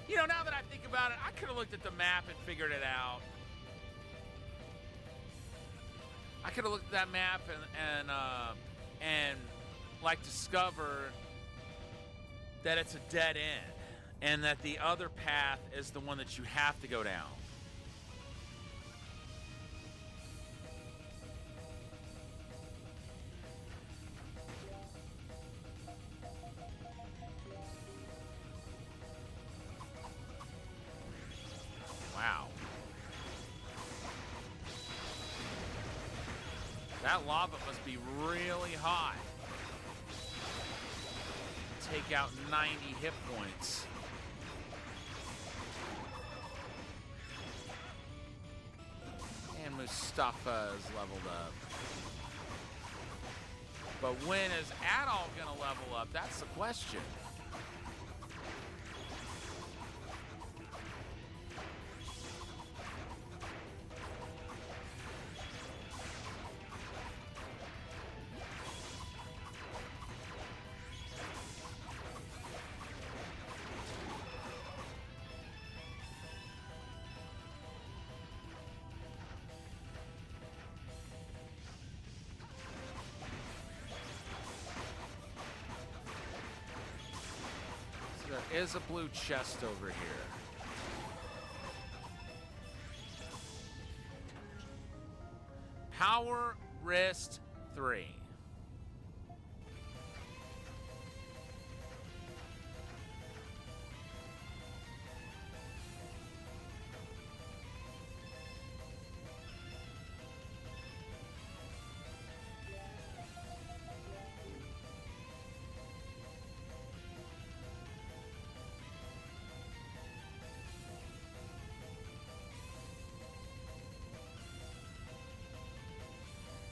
You know, now that I think about it, I could have looked at the map and figured it out. I could have looked at that map and like discovered that it's a dead end and that the other path is the one that you have to go down. Wow. That lava must be really hot. Take out 90 hit points. And Mustafa is leveled up. But when is Adol gonna level up? That's the question. There is a blue chest over here. Power Wrist 3.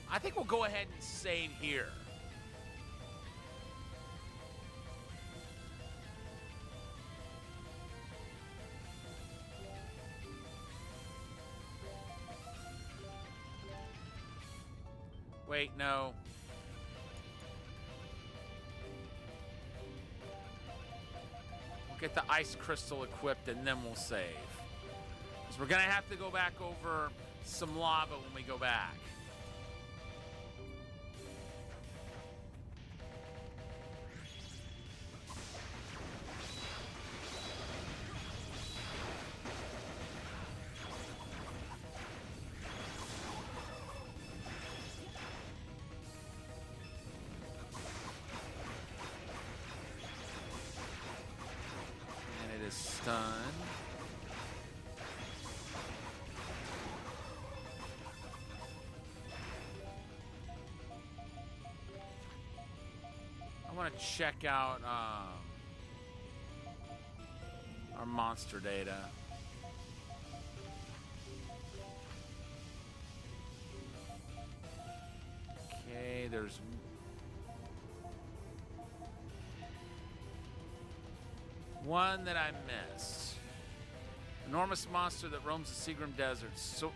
I think we'll go ahead and save here. Wait, no. We'll get the ice crystal equipped and then we'll save. Because we're going to have to go back over some lava when we go back. Stun. I want to check out our monster data. Okay, there's one that I missed. Enormous monster that roams the Seagram Desert,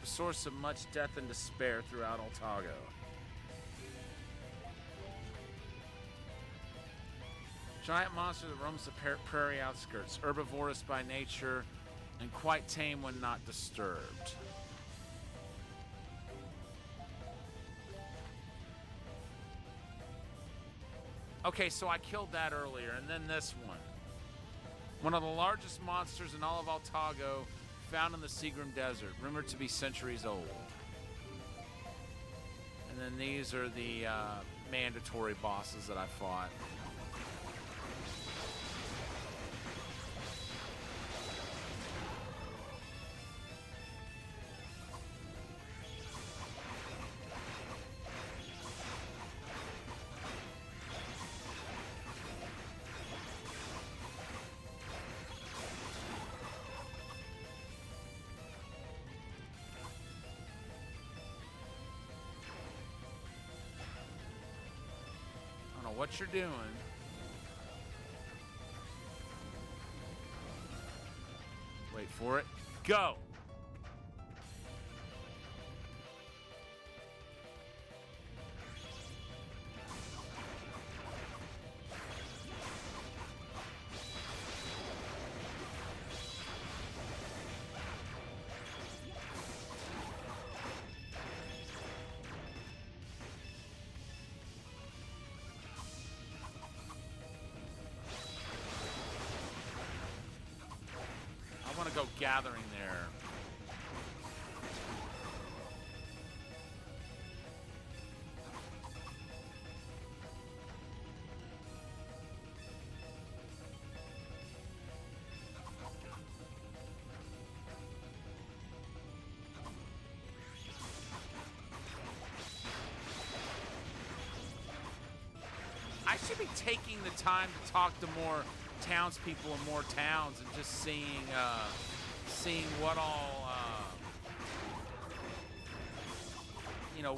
source of much death and despair throughout Altago. Giant monster that roams the prairie outskirts, herbivorous by nature and quite tame when not disturbed. Okay, so I killed that earlier, and then this one. One of the largest monsters in all of Altago, found in the Seagram Desert, rumored to be centuries old. And then these are the mandatory bosses that I fought. What you're doing. Wait for it. Go! I want to go gathering there. I should be taking the time to talk to more townspeople in more towns and just seeing what all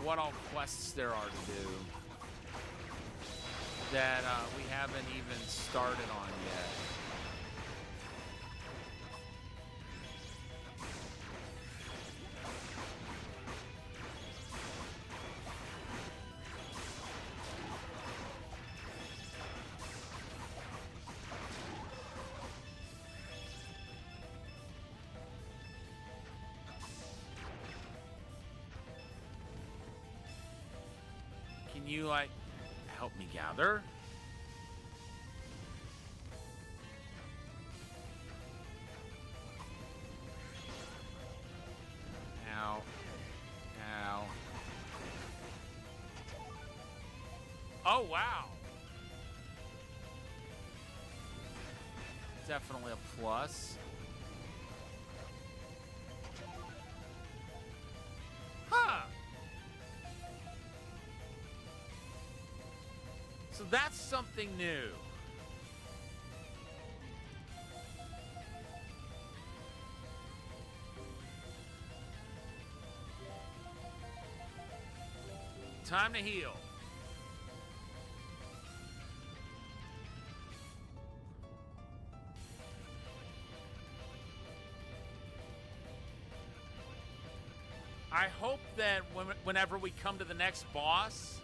what all quests there are to do that we haven't even started on yet. Can you, like, help me gather? Ow. Ow. Oh, wow. Definitely a plus. Huh. So that's something new. Time to heal. I hope that whenever we come to the next boss,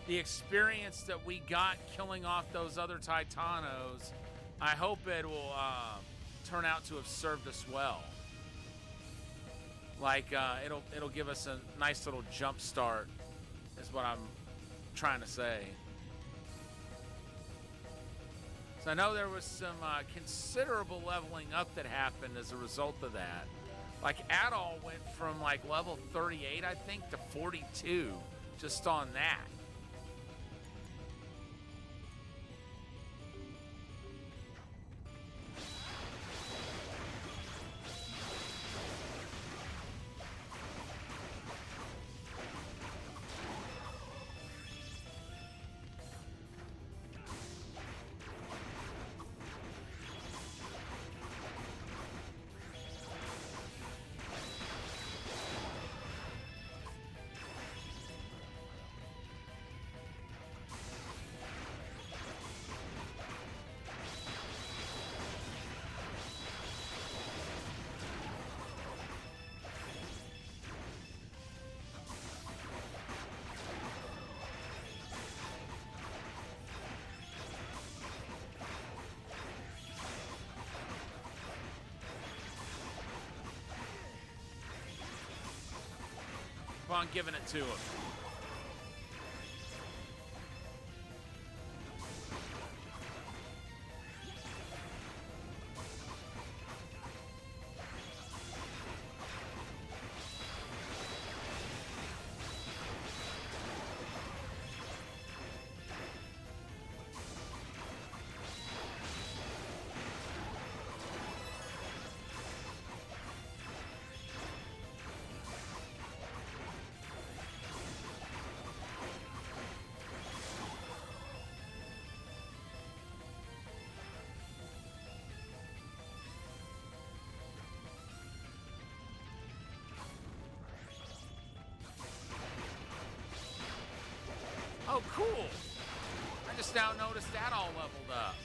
the experience that we got killing off those other Titanos, I hope it will turn out to have served us well. Like it'll give us a nice little jump start, is what I'm trying to say. So I know there was some considerable leveling up that happened as a result of that. Like Adol went from like level 38, I think, to 42 just on that. on giving it to him. Oh, cool. I just now noticed that all leveled up.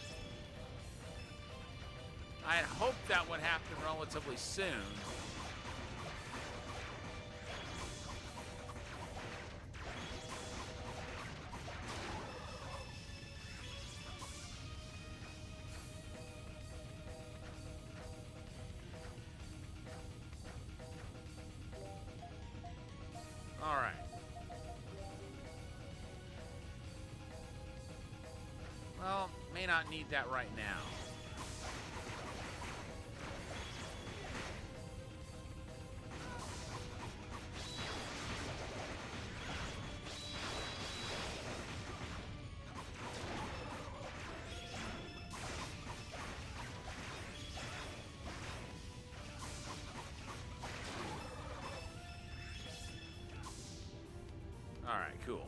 I had hoped that would happen relatively soon. All right. Well, may not need that right now. All right, cool.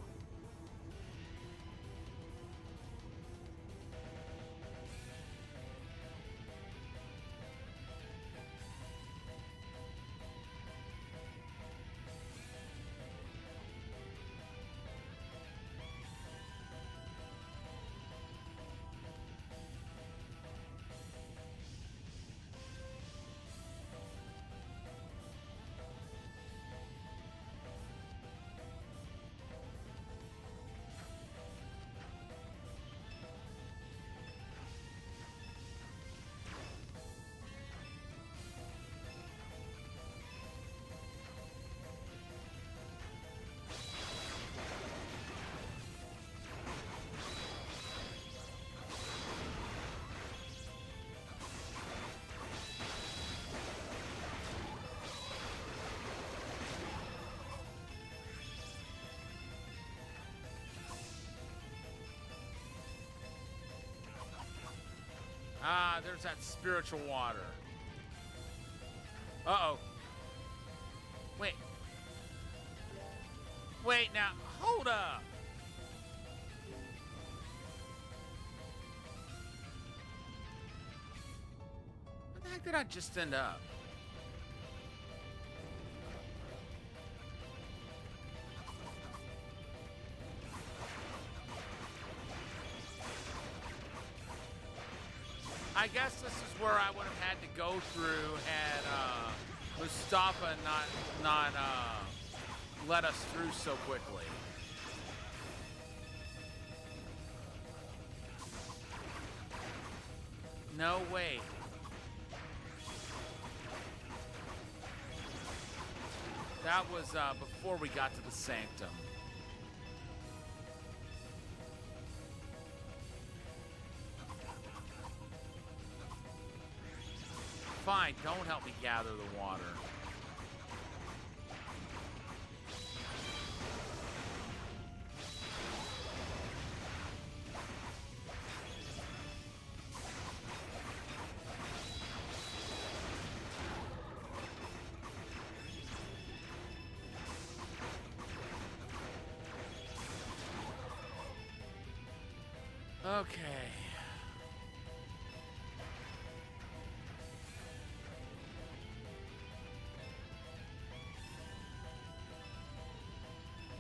Ah, there's that spiritual water. Uh-oh. Wait. Wait, now, hold up. Where the heck did I just end up? I guess this is where I would have had to go through had Mustafa not let us through so quickly. No way. That was before we got to the Sanctum. Fine, don't help me gather the water. Okay.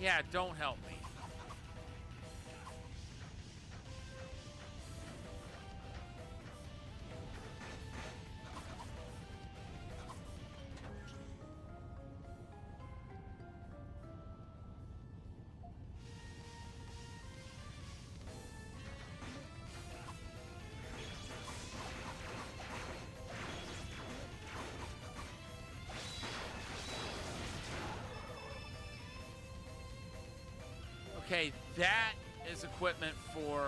Yeah, don't help me. Okay, that is equipment for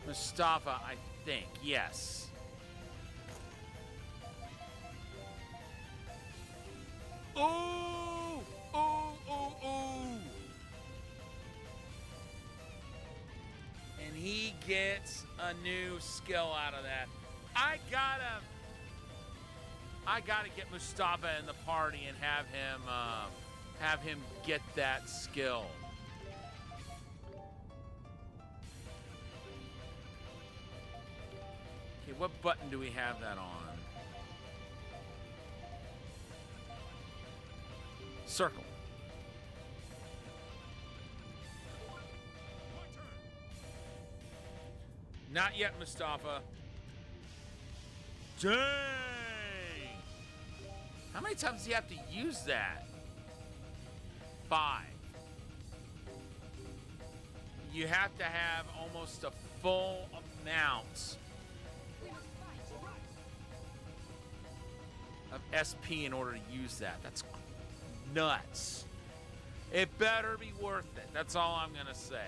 Mustafa, I think. Yes. Ooh! Ooh, ooh, ooh! And he gets a new skill out of that. I gotta get Mustafa in the party and have him get that skill. Okay, what button do we have that on? Circle. Not yet, Mustafa. Dang! How many times do you have to use that? 5. You have to have almost a full amount of SP in order to use that. That's nuts. It better be worth it. That's all I'm gonna say.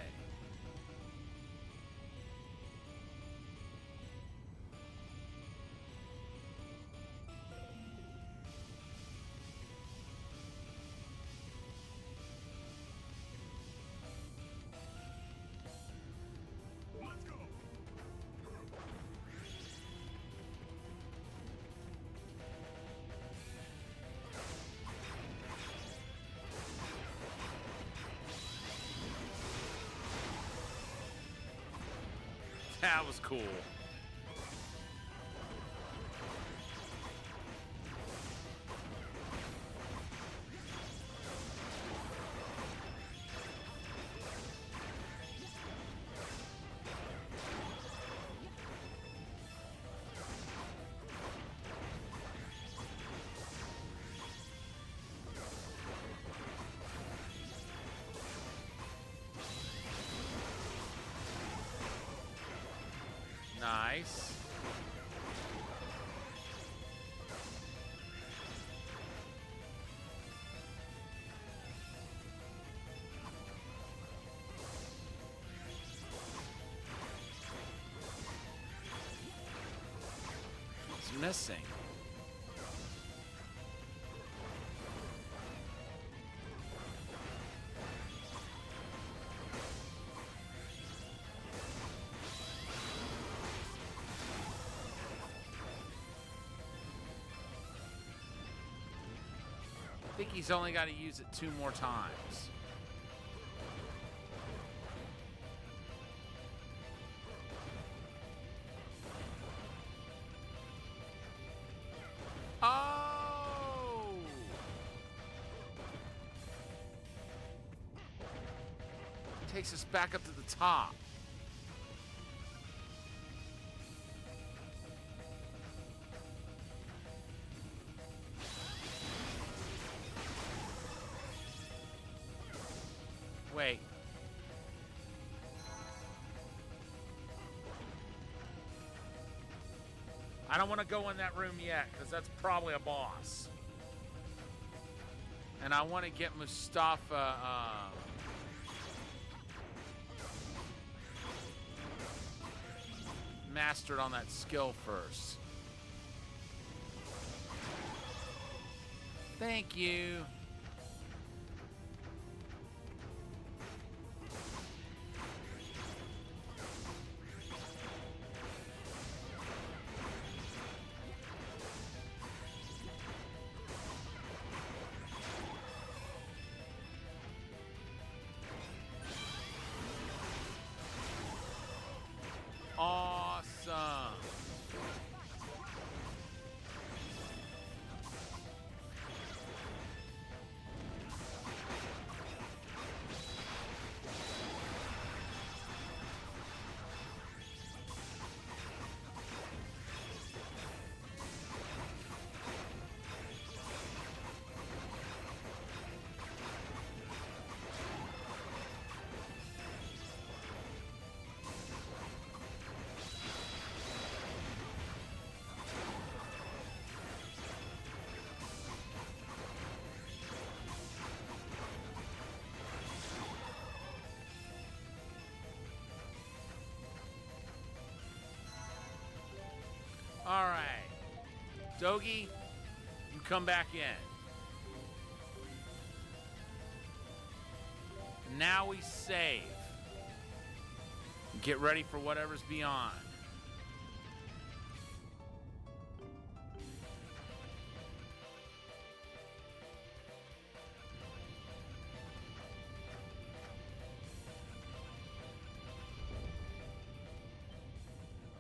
That was cool. Nice. It's missing. I think he's only got to use it 2 more times. Oh! Takes us back up to the top. Wait. I don't want to go in that room yet, because that's probably a boss. And I want to get Mustafa mastered on that skill first. Thank you. Awesome. Dogi, you come back in. Now we save. Get ready for whatever's beyond.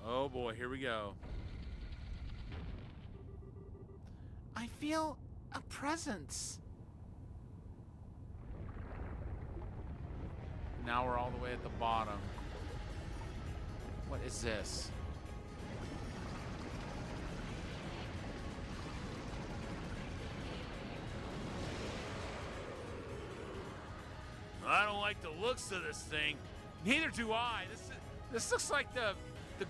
Oh boy, here we go. I feel a presence. Now we're all the way at the bottom. What is this? I don't like the looks of this thing. Neither do I. This looks like the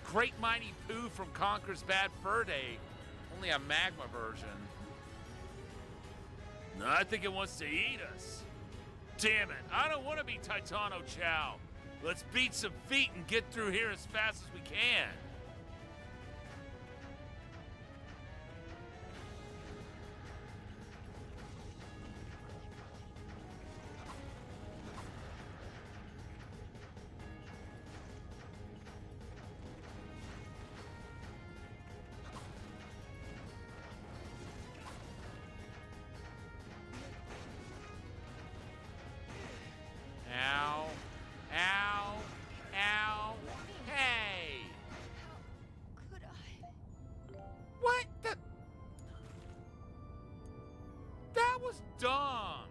Great Mighty Pooh from Conker's Bad Fur Day, only a magma version. I think it wants to eat us. Damn it, I don't want to be Titano Chow. Let's beat some feet and get through here as fast as we can. Ow. Ow. Ow. Hey! Could I? What? That was dumb.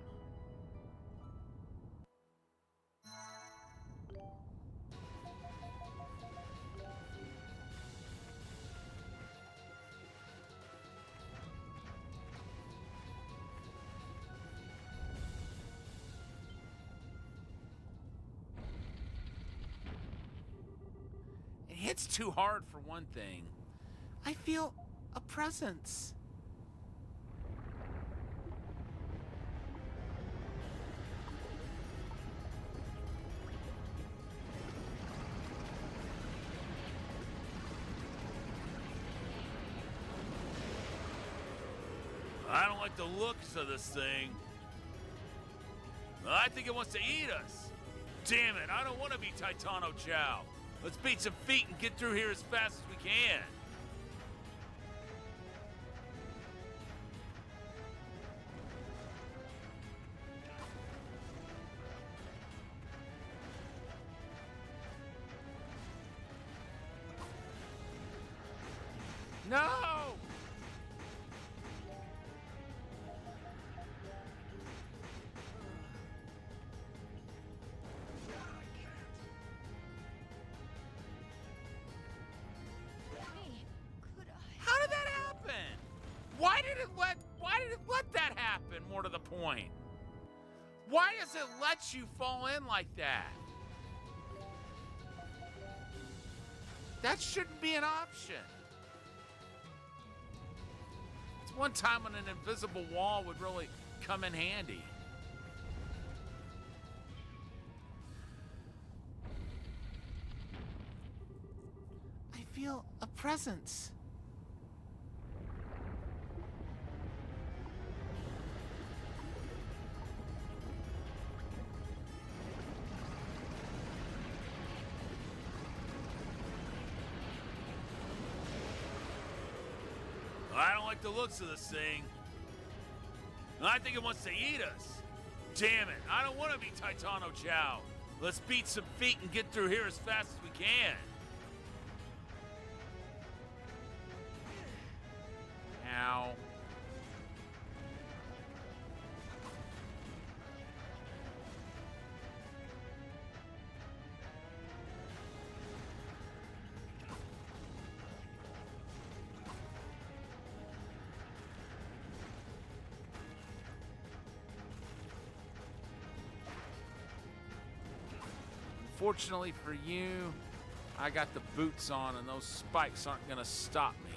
It hits too hard for one thing. I feel a presence. I don't like the looks of this thing. I think it wants to eat us. Damn it, I don't want to be Titano Chow. Let's beat some feet and get through here as fast as we can. No! Hey, could I? How did that happen? Why did it let that happen, more to the point? Why does it let you fall in like that? That shouldn't be an option. It's one time when an invisible wall would really come in handy. I feel a presence. I don't like the looks of this thing. I think it wants to eat us. Damn it, I don't want to be Titano Chow. Let's beat some feet and get through here as fast as we can. Ow. Fortunately for you, I got the boots on and those spikes aren't gonna stop me.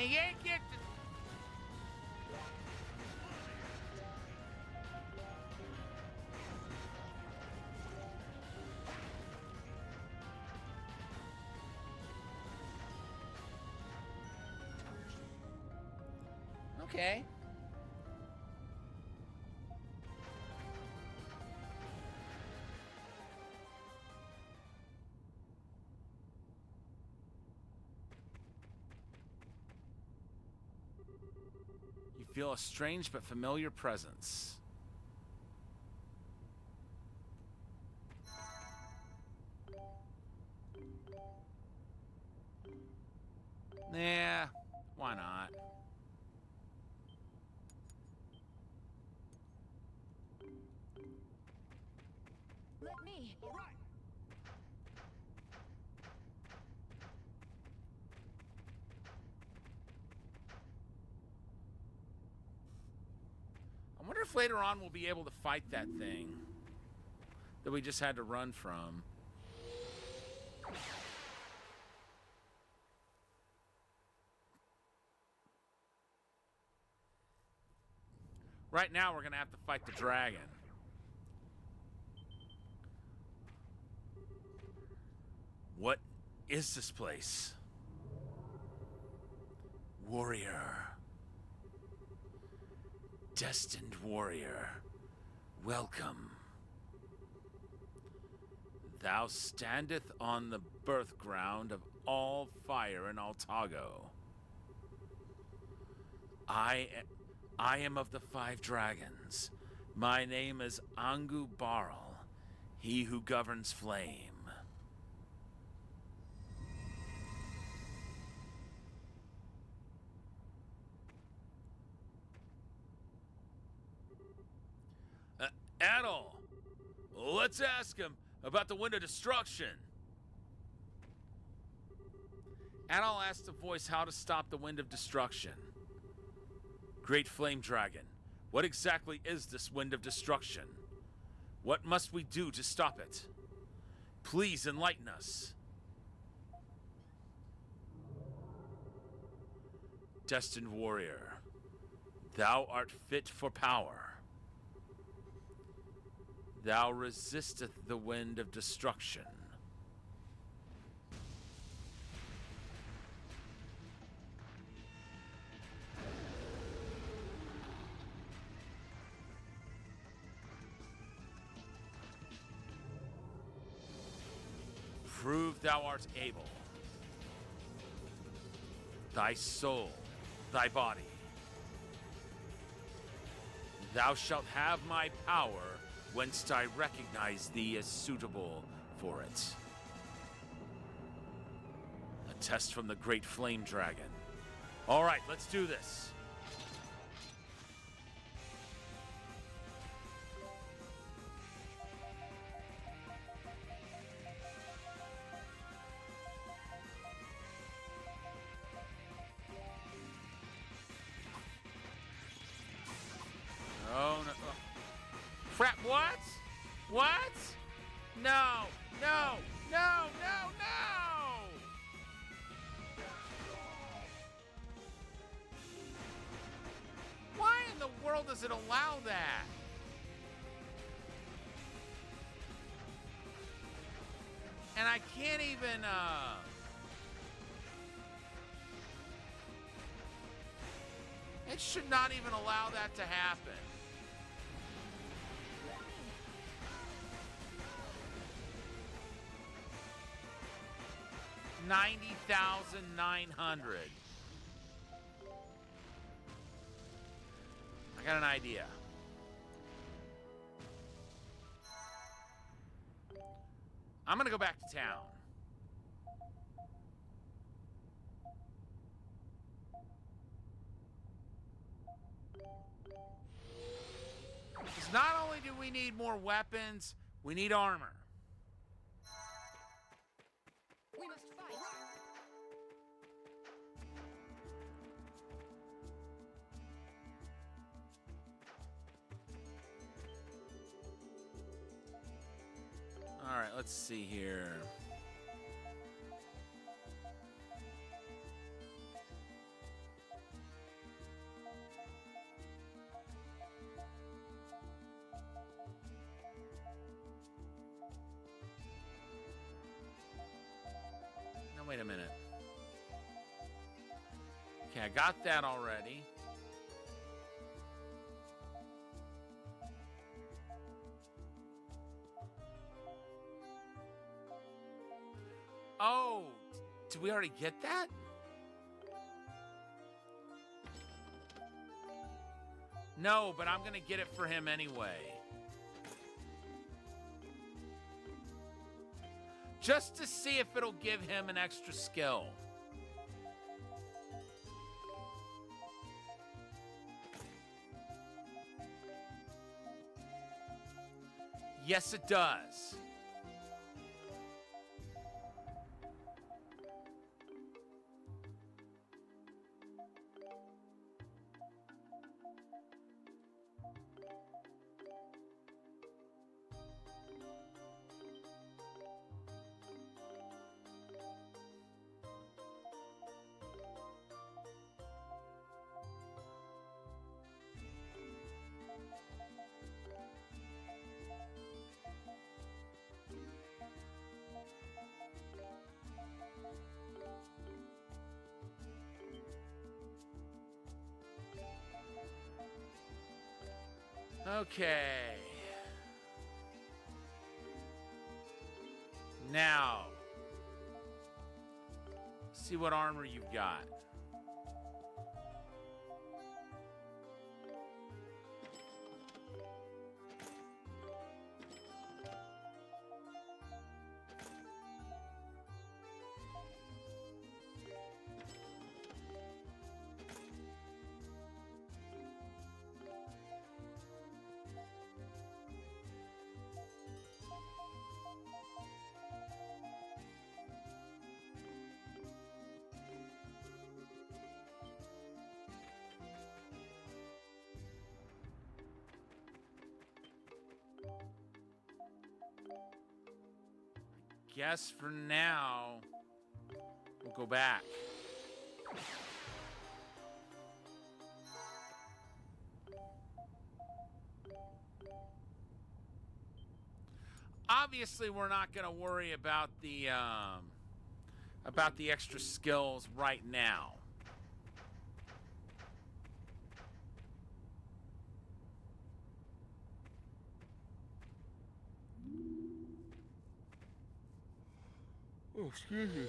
yank it. Okay. You feel a strange but familiar presence. Nah, why not? Let me. All right. I wonder if later on we'll be able to fight that thing that we just had to run from. Right now, we're going to have to fight the dragon. What is this place? Warrior. Destined warrior. Welcome. Thou standeth on the birth ground of all fire in Altago. I am of the 5 dragons. My name is Angu Barl, he who governs flame. Adol, let's ask him about the Wind of Destruction. Adol asked the voice how to stop the Wind of Destruction. Great Flame Dragon, what exactly is this Wind of Destruction? What must we do to stop it? Please enlighten us. Destined warrior, thou art fit for power. Thou resisteth the wind of destruction. Prove thou art able. Thy soul, thy body. Thou shalt have my power, whence I recognize thee as suitable for it. A test from the Great Flame Dragon. All right, let's do this. Oh, no. Crap, what? What? No, no, no, no, no! Why in the world does it allow that? And I can't even, It should not even allow that to happen. $90,900. I got an idea. I'm gonna go back to town. Because not only do we need more weapons, we need armor. We must fight. All right, let's see here. Wait a minute. Okay, I got that already. Oh, did we already get that? No, but I'm going to get it for him anyway. Just to see if it'll give him an extra skill. Yes, it does. Okay. Now, see what armor you've got. Guess for now, we'll go back. Obviously, we're not going to worry about the extra skills right now. Oh, excuse me.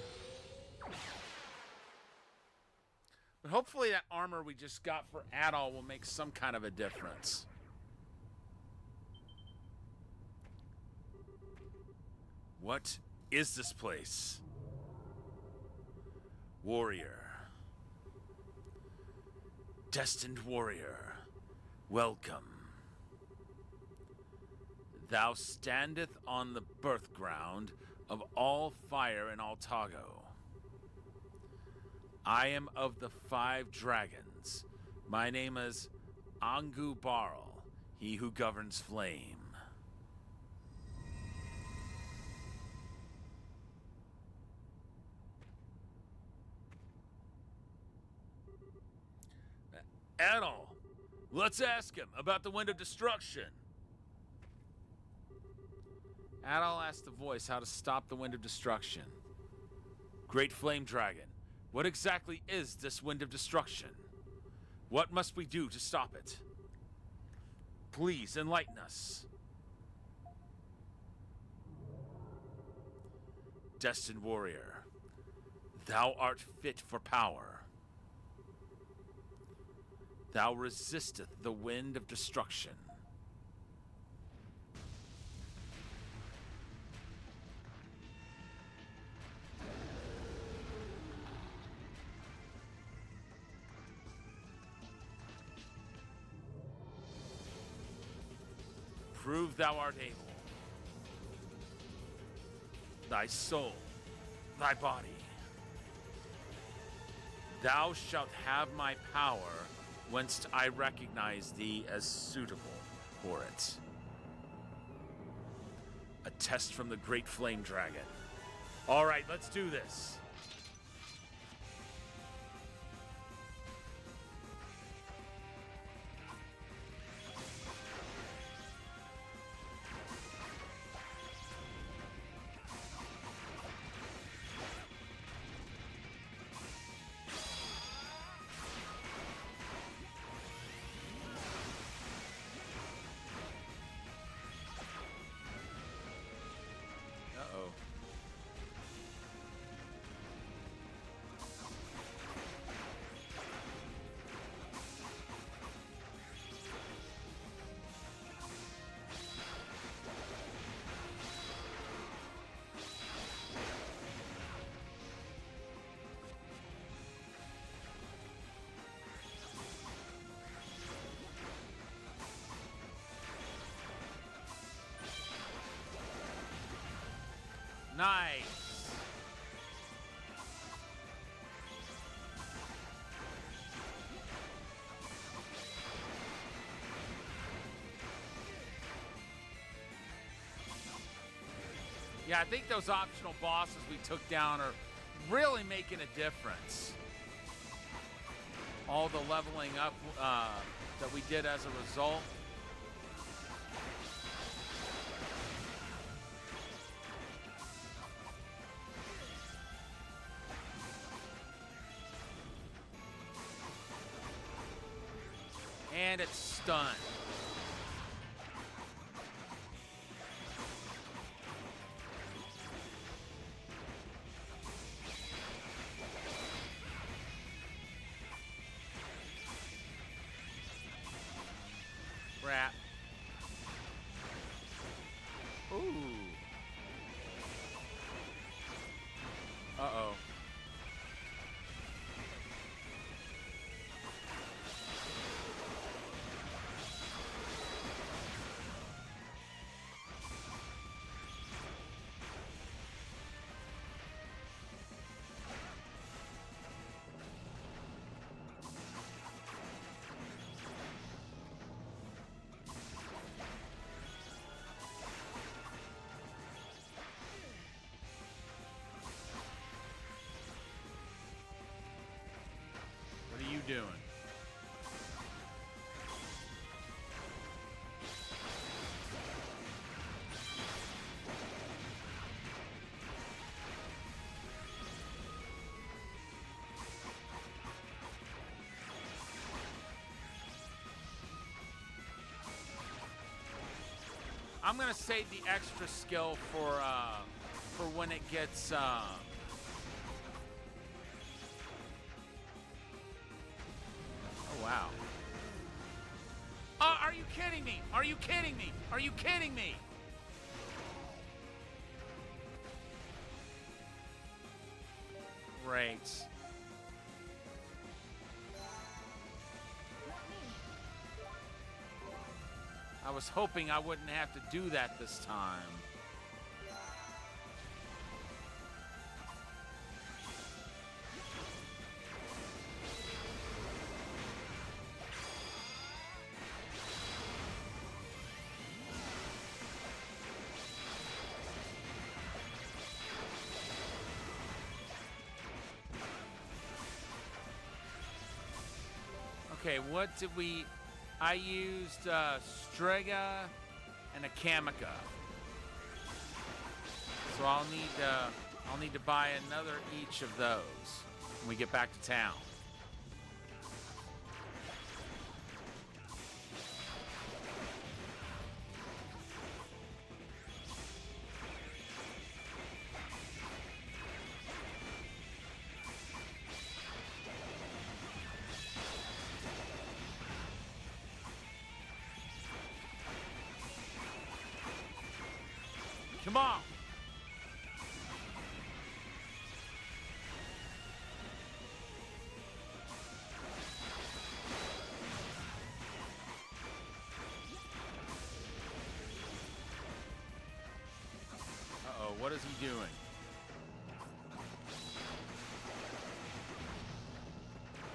But hopefully that armor we just got for Adol will make some kind of a difference. What is this place? Warrior. Destined warrior. Welcome. Thou standeth on the birth ground of all fire in Altago. I am of the 5 dragons. My name is Angu Barl, he who governs flame. Adol, let's ask him about the Wind of Destruction. Adol asked the voice how to stop the Wind of Destruction. Great Flame Dragon, what exactly is this Wind of Destruction? What must we do to stop it? Please enlighten us. Destined warrior, thou art fit for power. Thou resisteth the Wind of Destruction. Prove thou art able. Thy soul, thy body. Thou shalt have my power, whence I recognize thee as suitable for it. A test from the Great Flame Dragon. All right, let's do this. Nice. Yeah, I think those optional bosses we took down are really making a difference. All the leveling up that we did as a result. And it's stunned. Crap. Ooh. Uh-oh. What are you doing? I'm gonna save the extra skill for when it gets oh wow. Oh, are you kidding me? Are you kidding me? Are you kidding me? Great. I was hoping I wouldn't have to do that this time. Okay, what did we... I used Strega and a Kamika. So I'll need to buy another each of those when we get back to town. Come on. Uh-oh, what is he doing?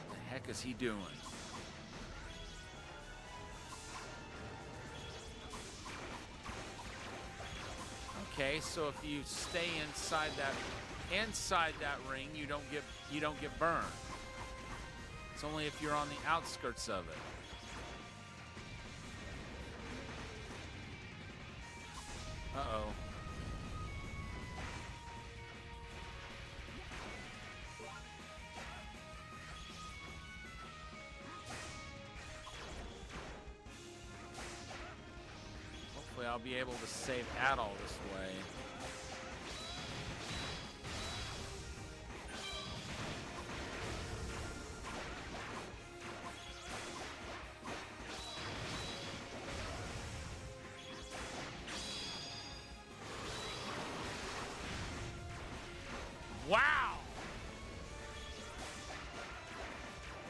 What the heck is he doing? Okay, so if you stay inside that ring, you don't get burned. It's only if you're on the outskirts of it. Uh-oh. Hopefully I'll be able to save Adol this way. Wow!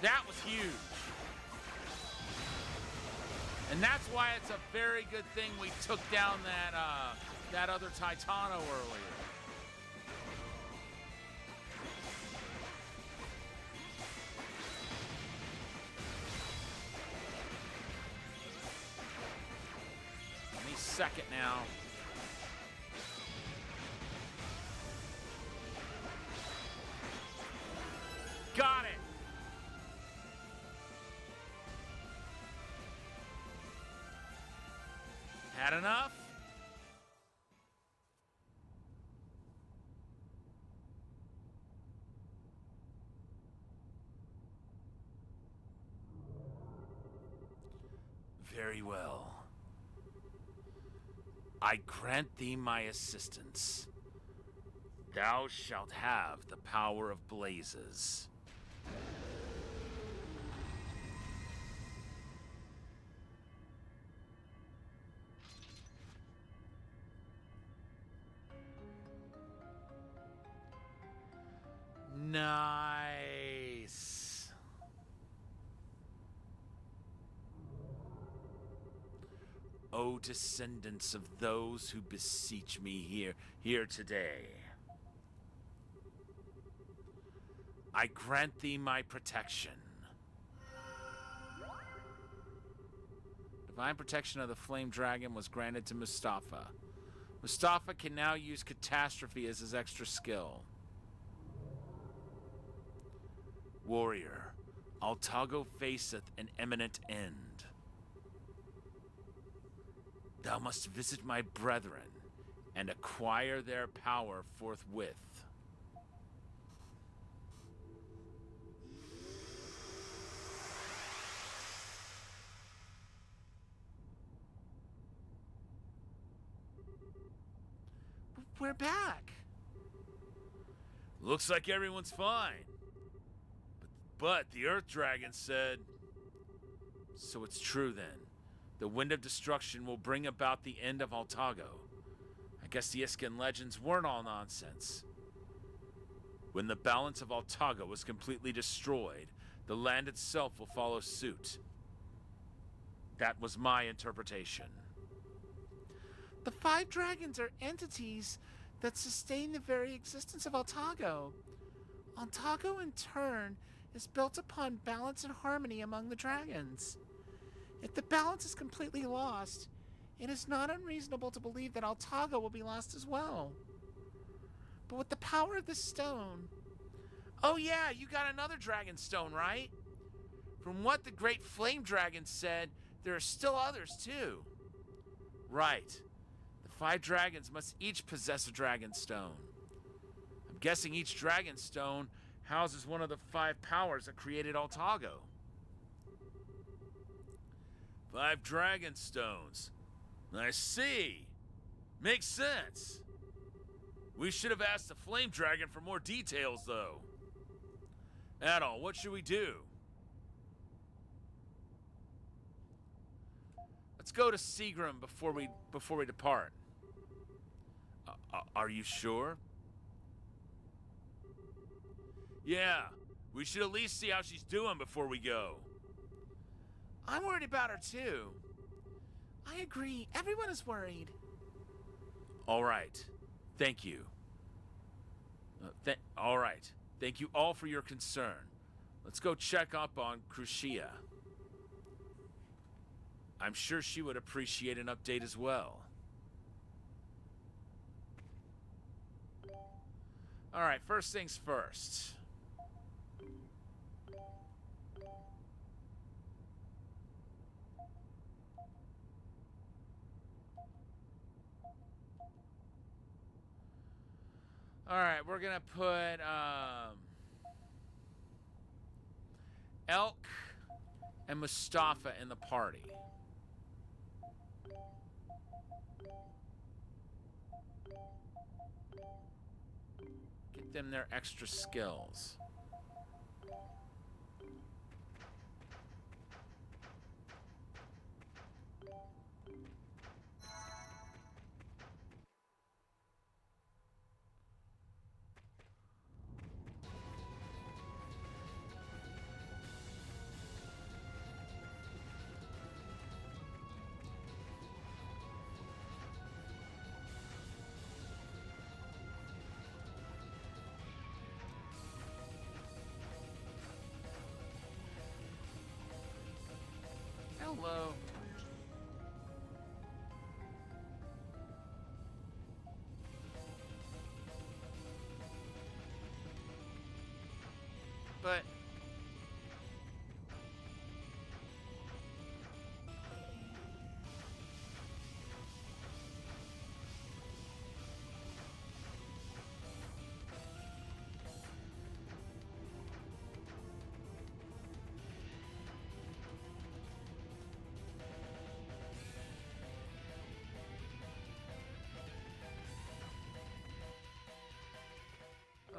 That was huge. And that's why it's a very good thing we took down that other Titano earlier. second now. Got it! Had enough? Very well. I grant thee my assistance. Thou shalt have the power of blazes. Nice. O descendants of those who beseech me here today, I grant thee my protection. Divine protection of the flame dragon was granted to Mustafa. Mustafa can now use catastrophe as his extra skill. Warrior, Altago faceth an imminent end. Thou must visit my brethren and acquire their power forthwith. We're back. Looks like everyone's fine. But the Earth Dragon said... So it's true then. The Wind of Destruction will bring about the end of Altago. I guess the Iskin legends weren't all nonsense. When the balance of Altago was completely destroyed, the land itself will follow suit. That was my interpretation. The five dragons are entities that sustain the very existence of Altago. Altago, in turn, is built upon balance and harmony among the dragons. If the balance is completely lost, it is not unreasonable to believe that Altago will be lost as well. But with the power of the stone... Oh yeah, you got another dragon stone, right? From what the great flame dragon said, there are still others too. Right. The five dragons must each possess a dragon stone. I'm guessing each dragon stone houses one of the five powers that created Altago. 5 dragon stones. I see. Makes sense. We should have asked the flame dragon for more details, though. Adol, what should we do? Let's go to Seagram before we depart. Are you sure? Yeah, we should at least see how she's doing before we go. I'm worried about her too. I agree. Everyone is worried. All right. Thank you. All right. Thank you all for your concern. Let's go check up on Crucia. I'm sure she would appreciate an update as well. All right, first things first. All right, we're gonna put Elk and Mustafa in the party. Get them their extra skills. Hello. but...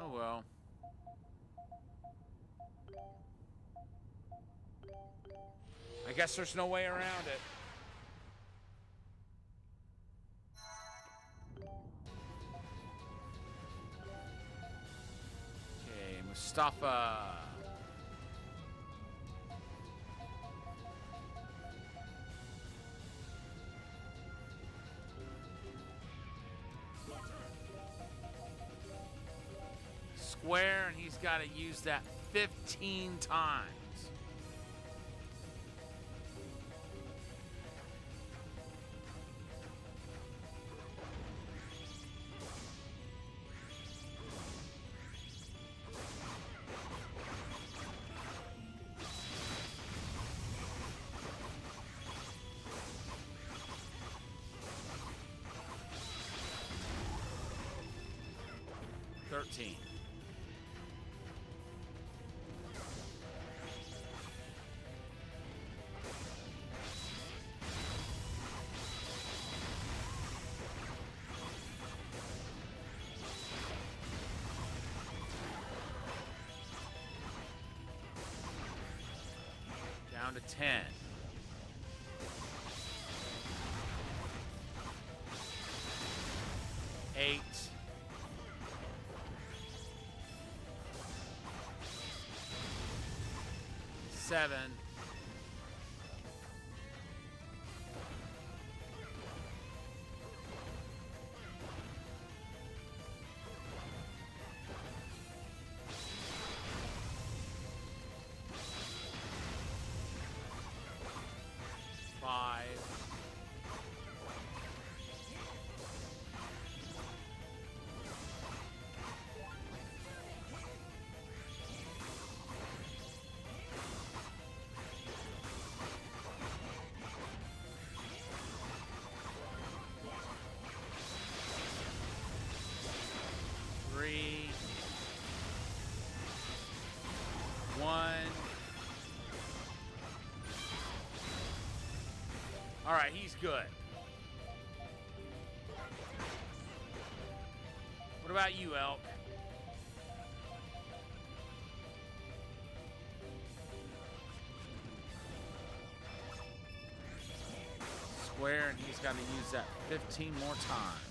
Oh well. I guess there's no way around it. Okay, Mustafa. Square, and he's got to use that 15 times. $13. Down to 10. Eight. Seven. Five. Three. One. All right, he's good. What about you, Elk? Square, and he's got to use that 15 more times.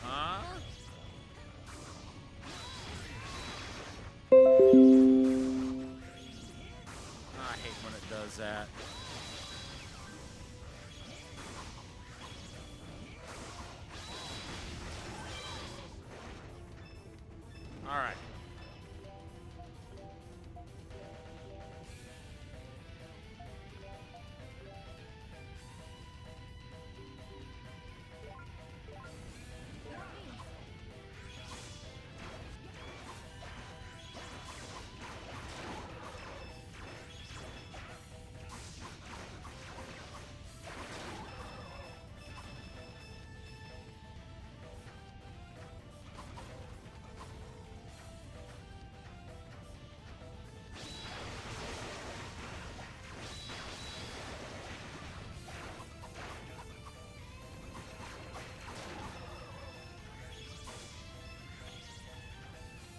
Huh? I hate when it does that. All right.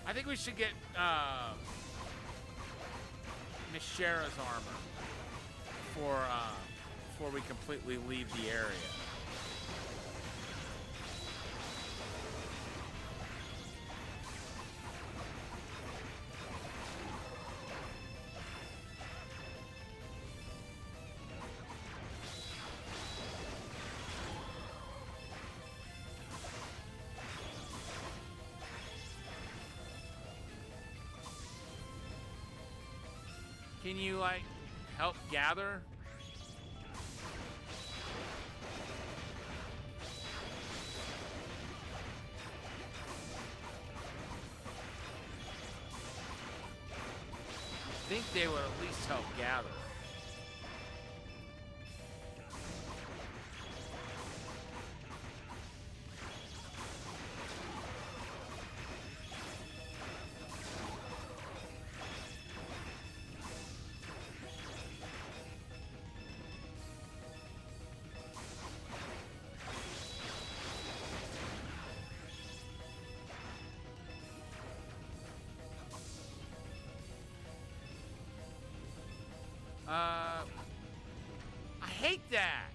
I think we should get Miss Shara's armor before we completely leave the area. Can you, like, help gather? I think they would at least help gather. I hate that.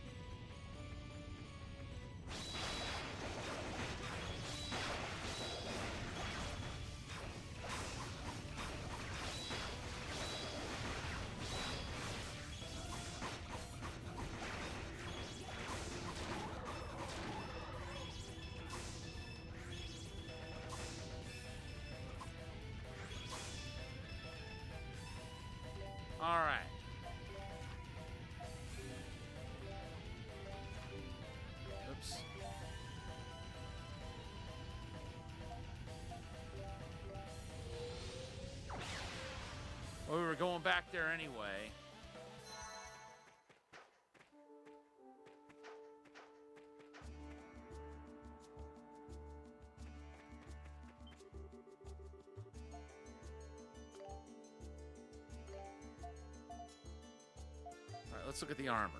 All right. Oops. Well, we were going back there anyway. All right, let's look at the armor.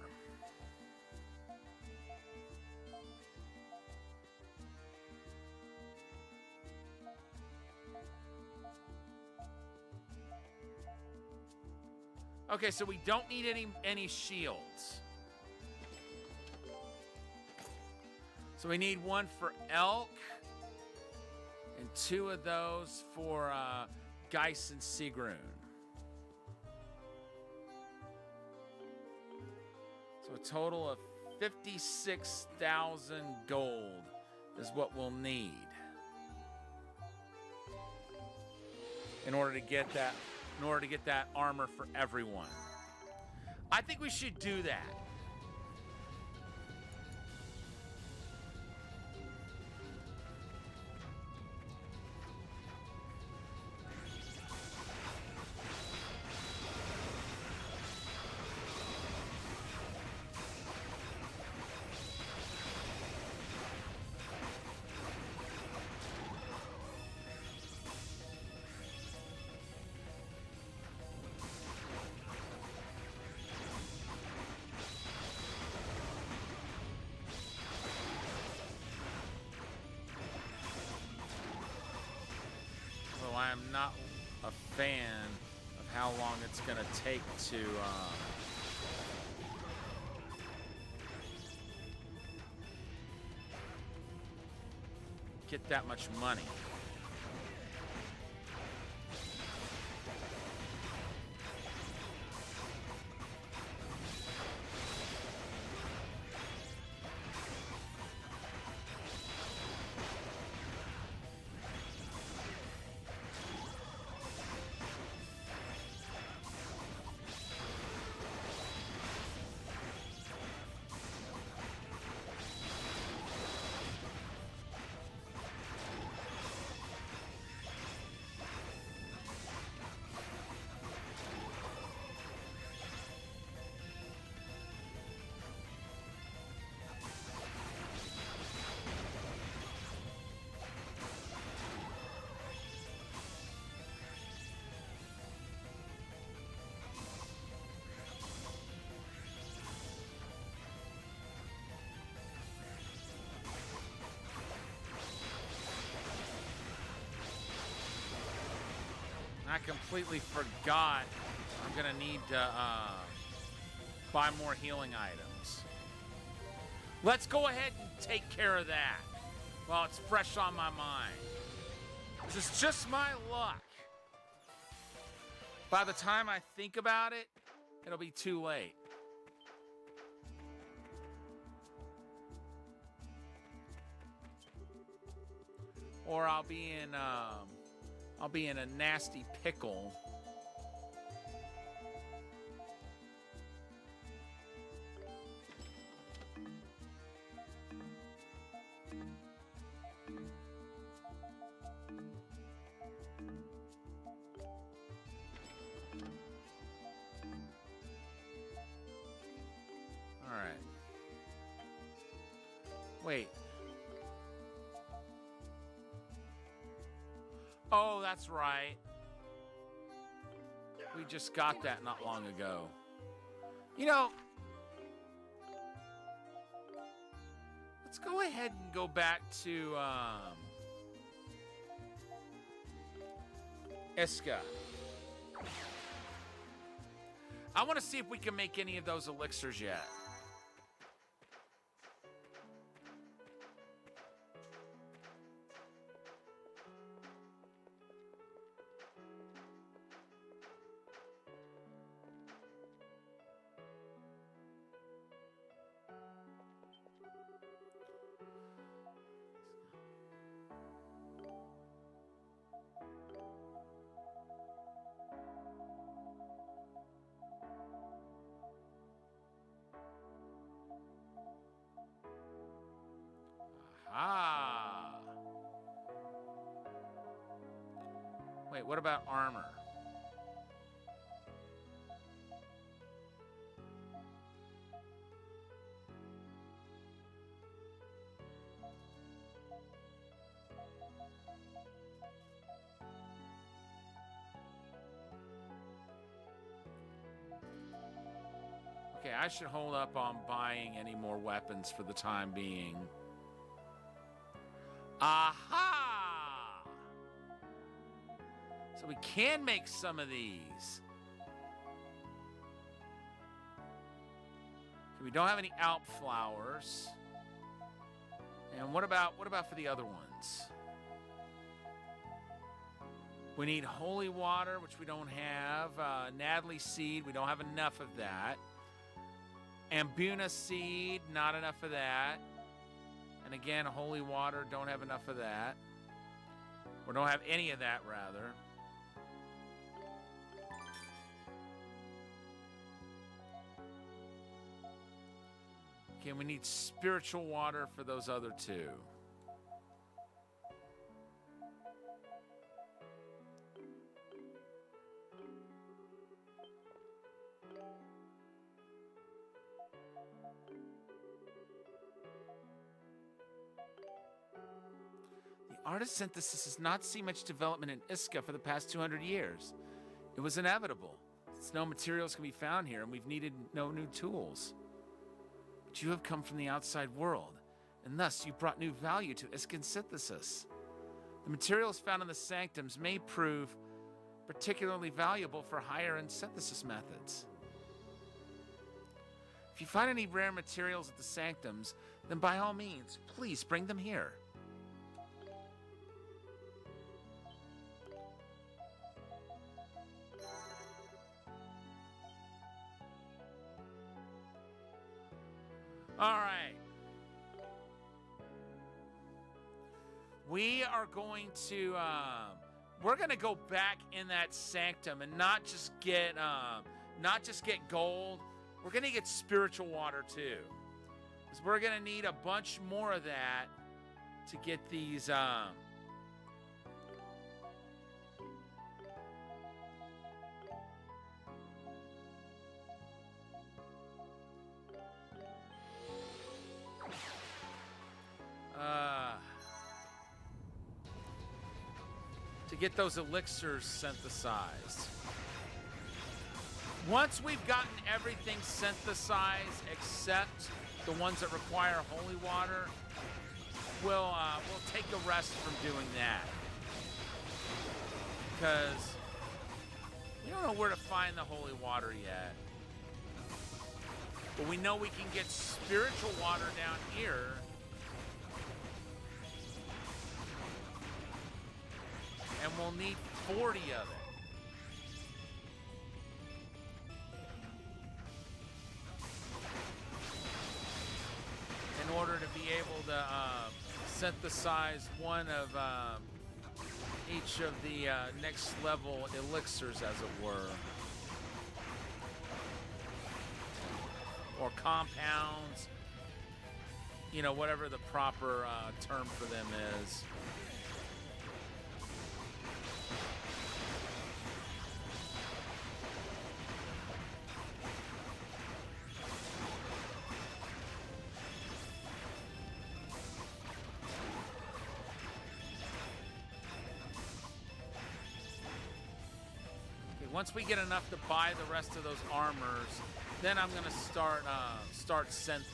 Okay, so we don't need any shields. So we need one for Elk and 2 of those for Geist and Sigrun. So a total of 56,000 gold is what we'll need in order to get that armor for everyone. I think we should do that. I'm not a fan of how long it's going to take to get that much money. I completely forgot I'm gonna need to buy more healing items. Let's go ahead and take care of that while it's fresh on my mind. This is just my luck. By the time I think about it, it'll be too late. Or I'll be in a nasty pickle Wait. Oh, that's right. We just got that not long ago. You know, let's go ahead and go back to Iska. I want to see if we can make any of those elixirs yet. Ah. Wait, what about armor? Okay, I should hold up on buying any more weapons for the time being. Aha! So we can make some of these. We don't have any Alp flowers. And what about for the other ones? We need holy water, which we don't have. Nadley seed, we don't have enough of that. Ambuna seed, not enough of that. And again, holy water, don't have enough of that. Or don't have any of that, rather. Okay, we need spiritual water for those other two. The art of synthesis has not seen much development in Iska for the past 200 years. It was inevitable, since no materials can be found here and we've needed no new tools. But you have come from the outside world, and thus you brought new value to Iskan synthesis. The materials found in the sanctums may prove particularly valuable for higher-end synthesis methods. If you find any rare materials at the sanctums, then by all means, please bring them here. All right. We are going to, we're going to go back in that sanctum and not just get gold. We're going to get spiritual water too. Because we're going to need a bunch more of that to get these, to get those elixirs synthesized. Once we've gotten everything synthesized except the ones that require holy water, we'll take the rest from doing that. Because we don't know where to find the holy water yet. But we know we can get spiritual water down here. And we'll need 40 of it. In order to be able to synthesize one of each of the next level elixirs, as it were. Or compounds. You know, whatever the proper term for them is. once we get enough to buy the rest of those armors, then I'm gonna start scenting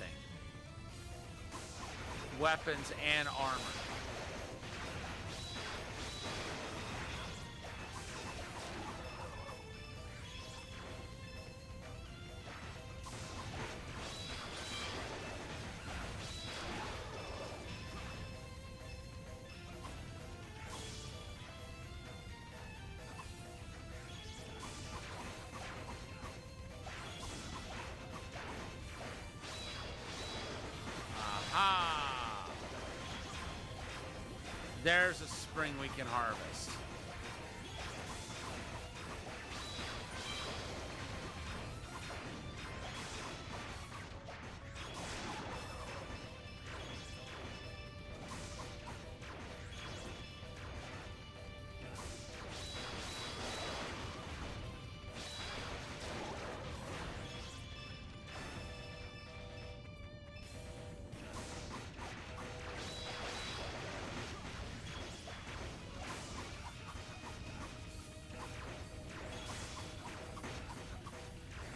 weapons and armor. Aha! There's a spring we can harvest.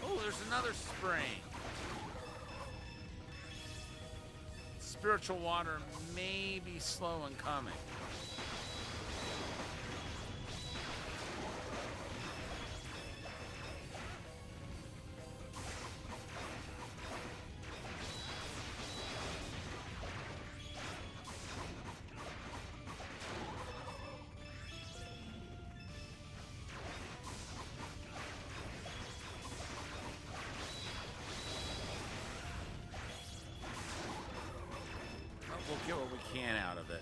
Oh, there's another spring. Spiritual water may be slow in coming. We'll get what we can out of it.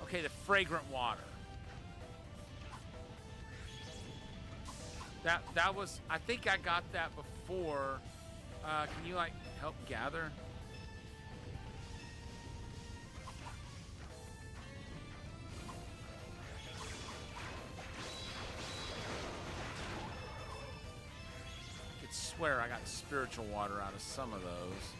Okay, the fragrant water. That was, I think I got that before. Can you like help gather? I could swear I got spiritual water out of some of those.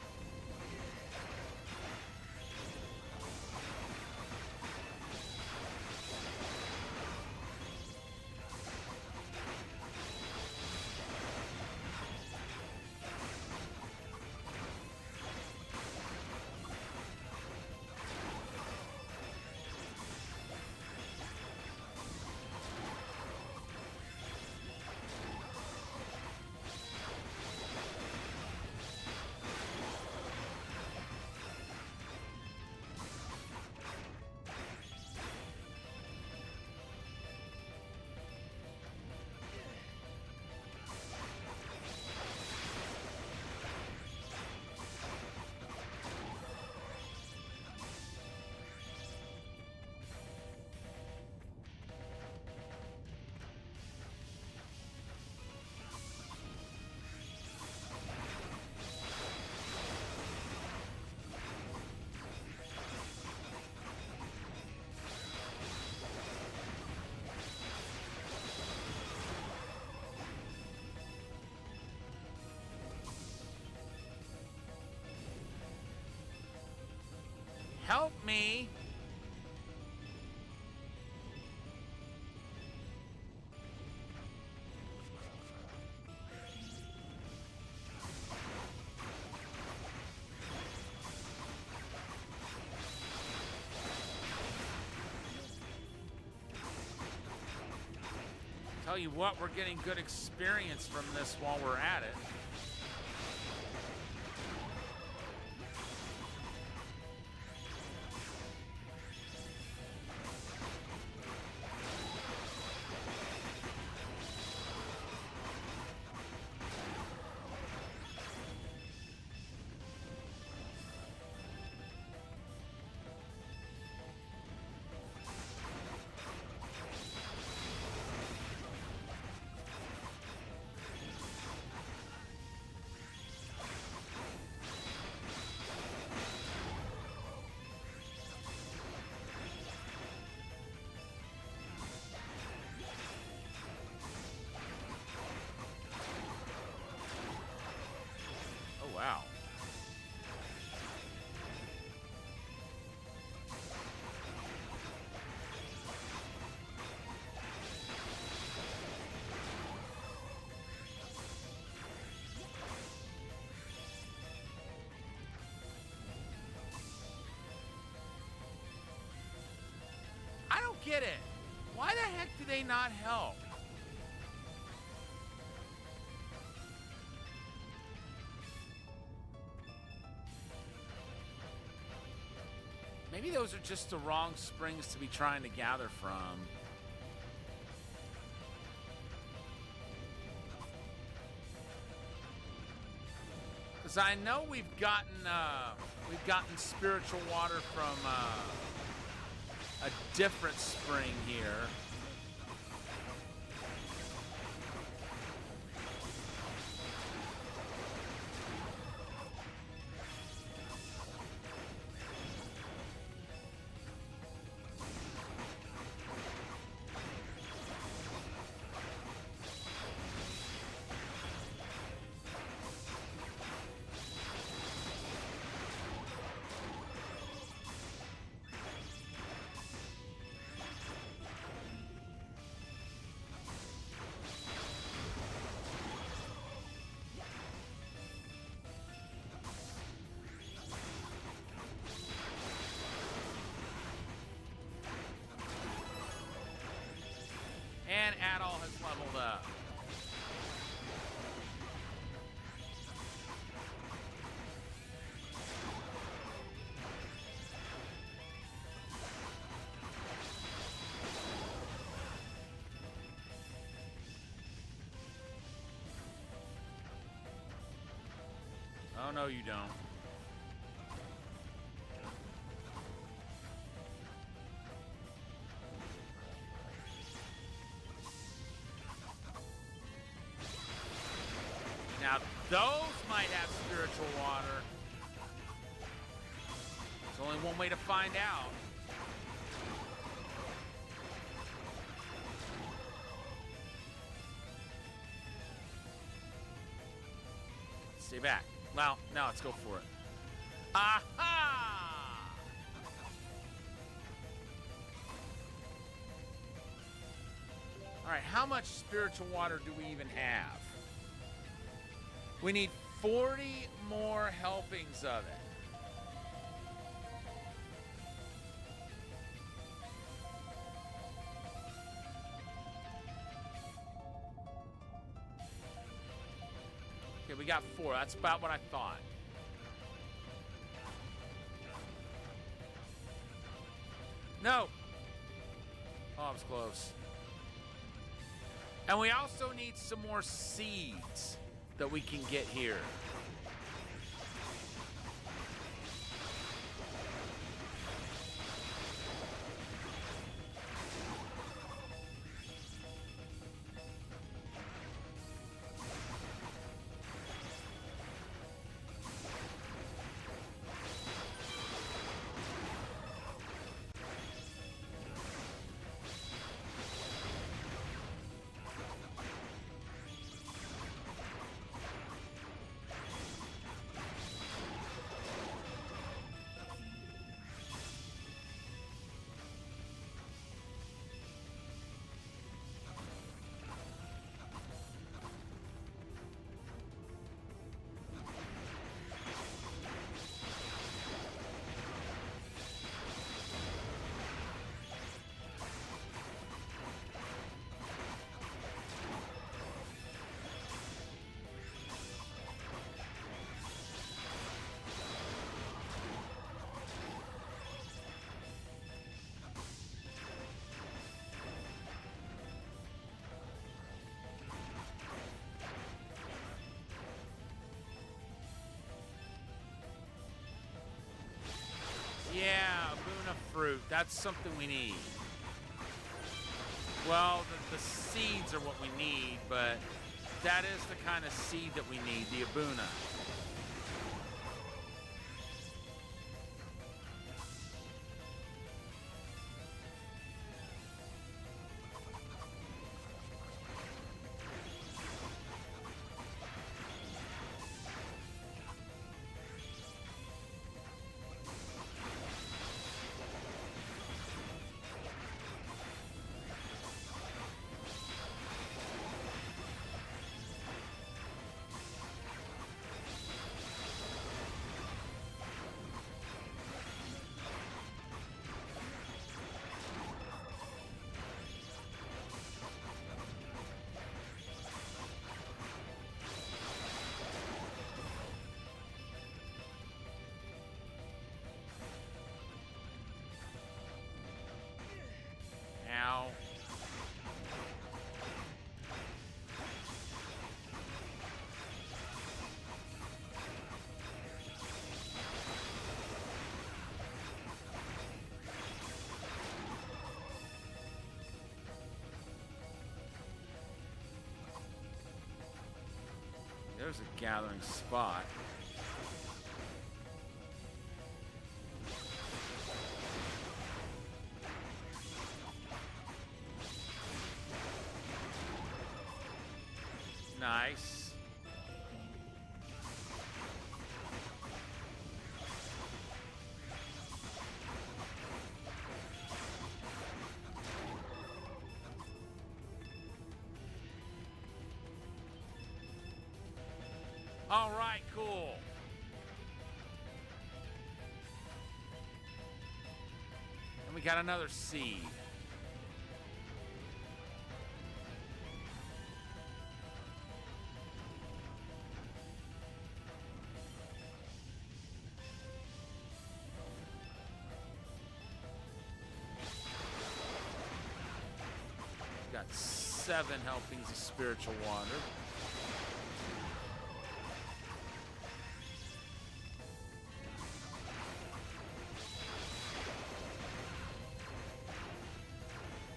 Help me. Tell you what, we're getting good experience from this while we're at it. get it. Why the heck do they not help? Maybe those are just the wrong springs to be trying to gather from. Because I know we've gotten spiritual water from a different spring here. And Adol has leveled up. Oh, no, you don't. Now, those might have spiritual water. There's only one way to find out. Stay back. Well, now let's go for it. Aha! All right, how much spiritual water do we even have? We need 40 more helpings of it. Okay, we got 4. That's about what I thought. No. Oh, I was close. And we also need some more seeds that we can get here. Yeah, Abuna fruit. That's something we need. Well, the seeds are what we need, but that is the kind of seed that we need, the Abuna. there's a gathering spot. Nice. All right, cool. And we got another seed. Got 7 helpings of spiritual water.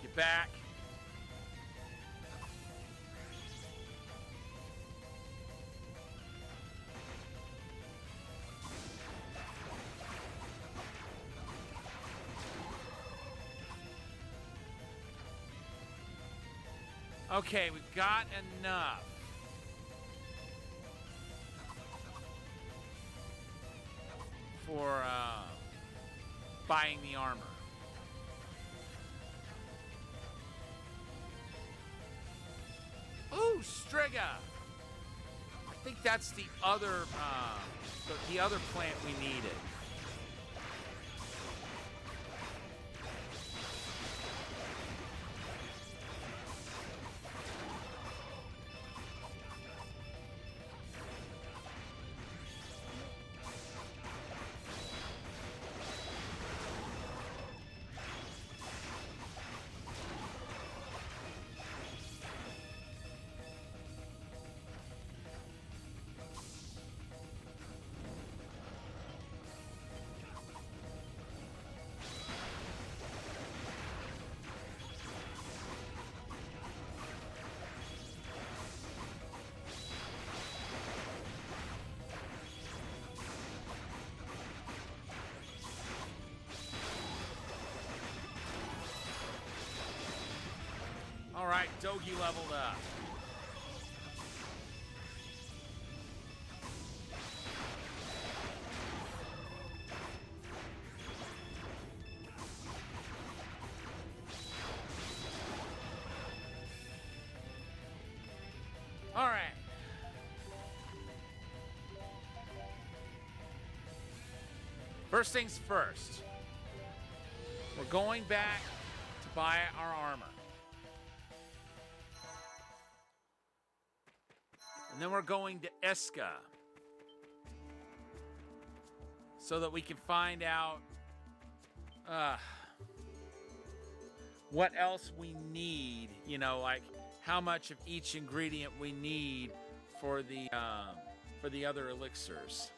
Get back. Okay, we've got enough. For buying the armor. Ooh, Striga! I think that's the other plant we needed. All right, Dogi leveled up. All right. First things first. We're going back to buy our armor. And then we're going to Iska so that we can find out what else we need, you know, like how much of each ingredient we need for the other elixirs.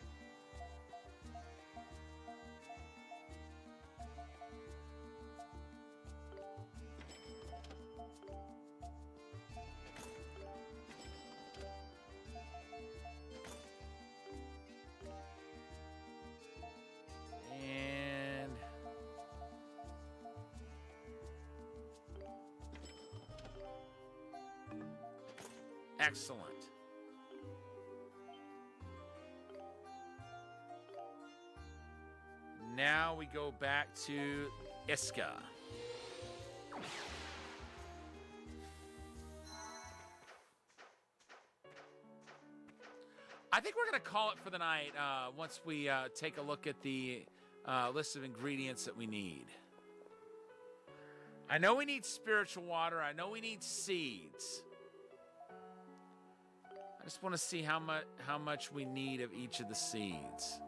Excellent. Now we go back to Iska. I think we're going to call it for the night once we take a look at the list of ingredients that we need. I know we need spiritual water. I know we need seeds. I just want to see how much we need of each of the seeds.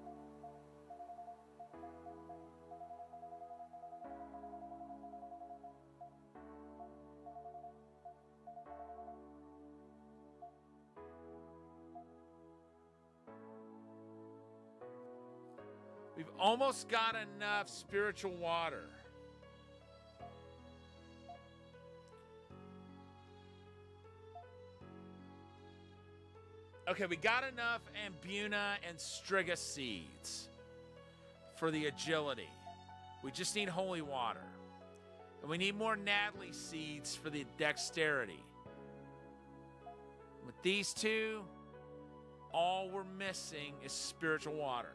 We've almost got enough spiritual water. Okay, we got enough Ambuna and Striga seeds for the agility. We just need holy water. And we need more Natalie seeds for the dexterity. With these two, all we're missing is spiritual water.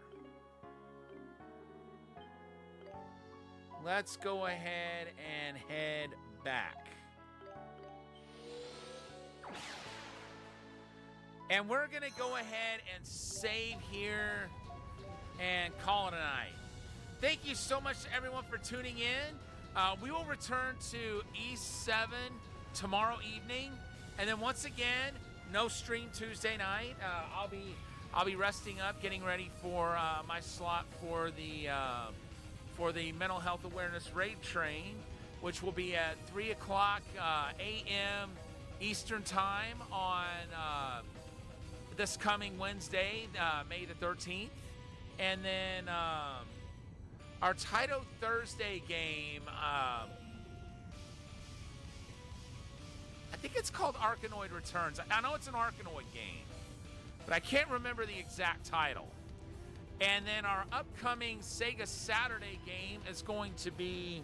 Let's go ahead and head back. And we're going to go ahead and save here and call it a night. Thank you so much to everyone for tuning in. We will return to East 7 tomorrow evening. And then once again, no stream Tuesday night. I'll be resting up, getting ready for my slot for the Mental Health Awareness Raid Train, which will be at 3 o'clock a.m. Eastern Time on this coming Wednesday, May the 13th. And then our Taito Thursday game, I think it's called Arkanoid Returns. I know it's an Arkanoid game, but I can't remember the exact title. And then our upcoming Sega Saturday game is going to be,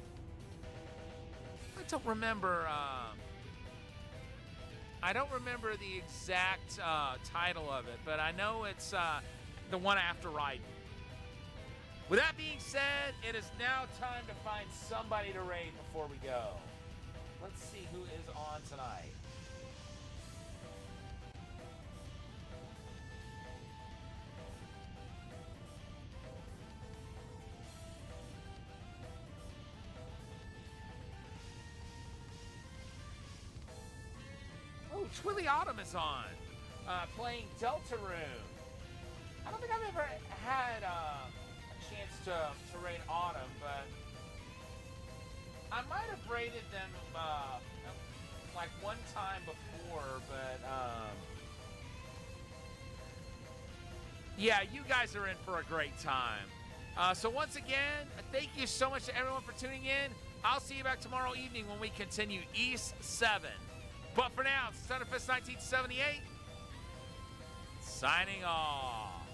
I don't remember the exact title of it, but I know it's the one after Raiden. With that being said, it is now time to find somebody to raid before we go. Let's see who is on tonight. Oh, Twilly Autumn is on, playing Deltarune. I don't think I've ever had a chance to raid Autumn, but I might have raided them like one time before, but yeah, you guys are in for a great time. So once again, thank you so much to everyone for tuning in. I'll see you back tomorrow evening when we continue East 7. But for now, it's Thunderfist 1978, signing off.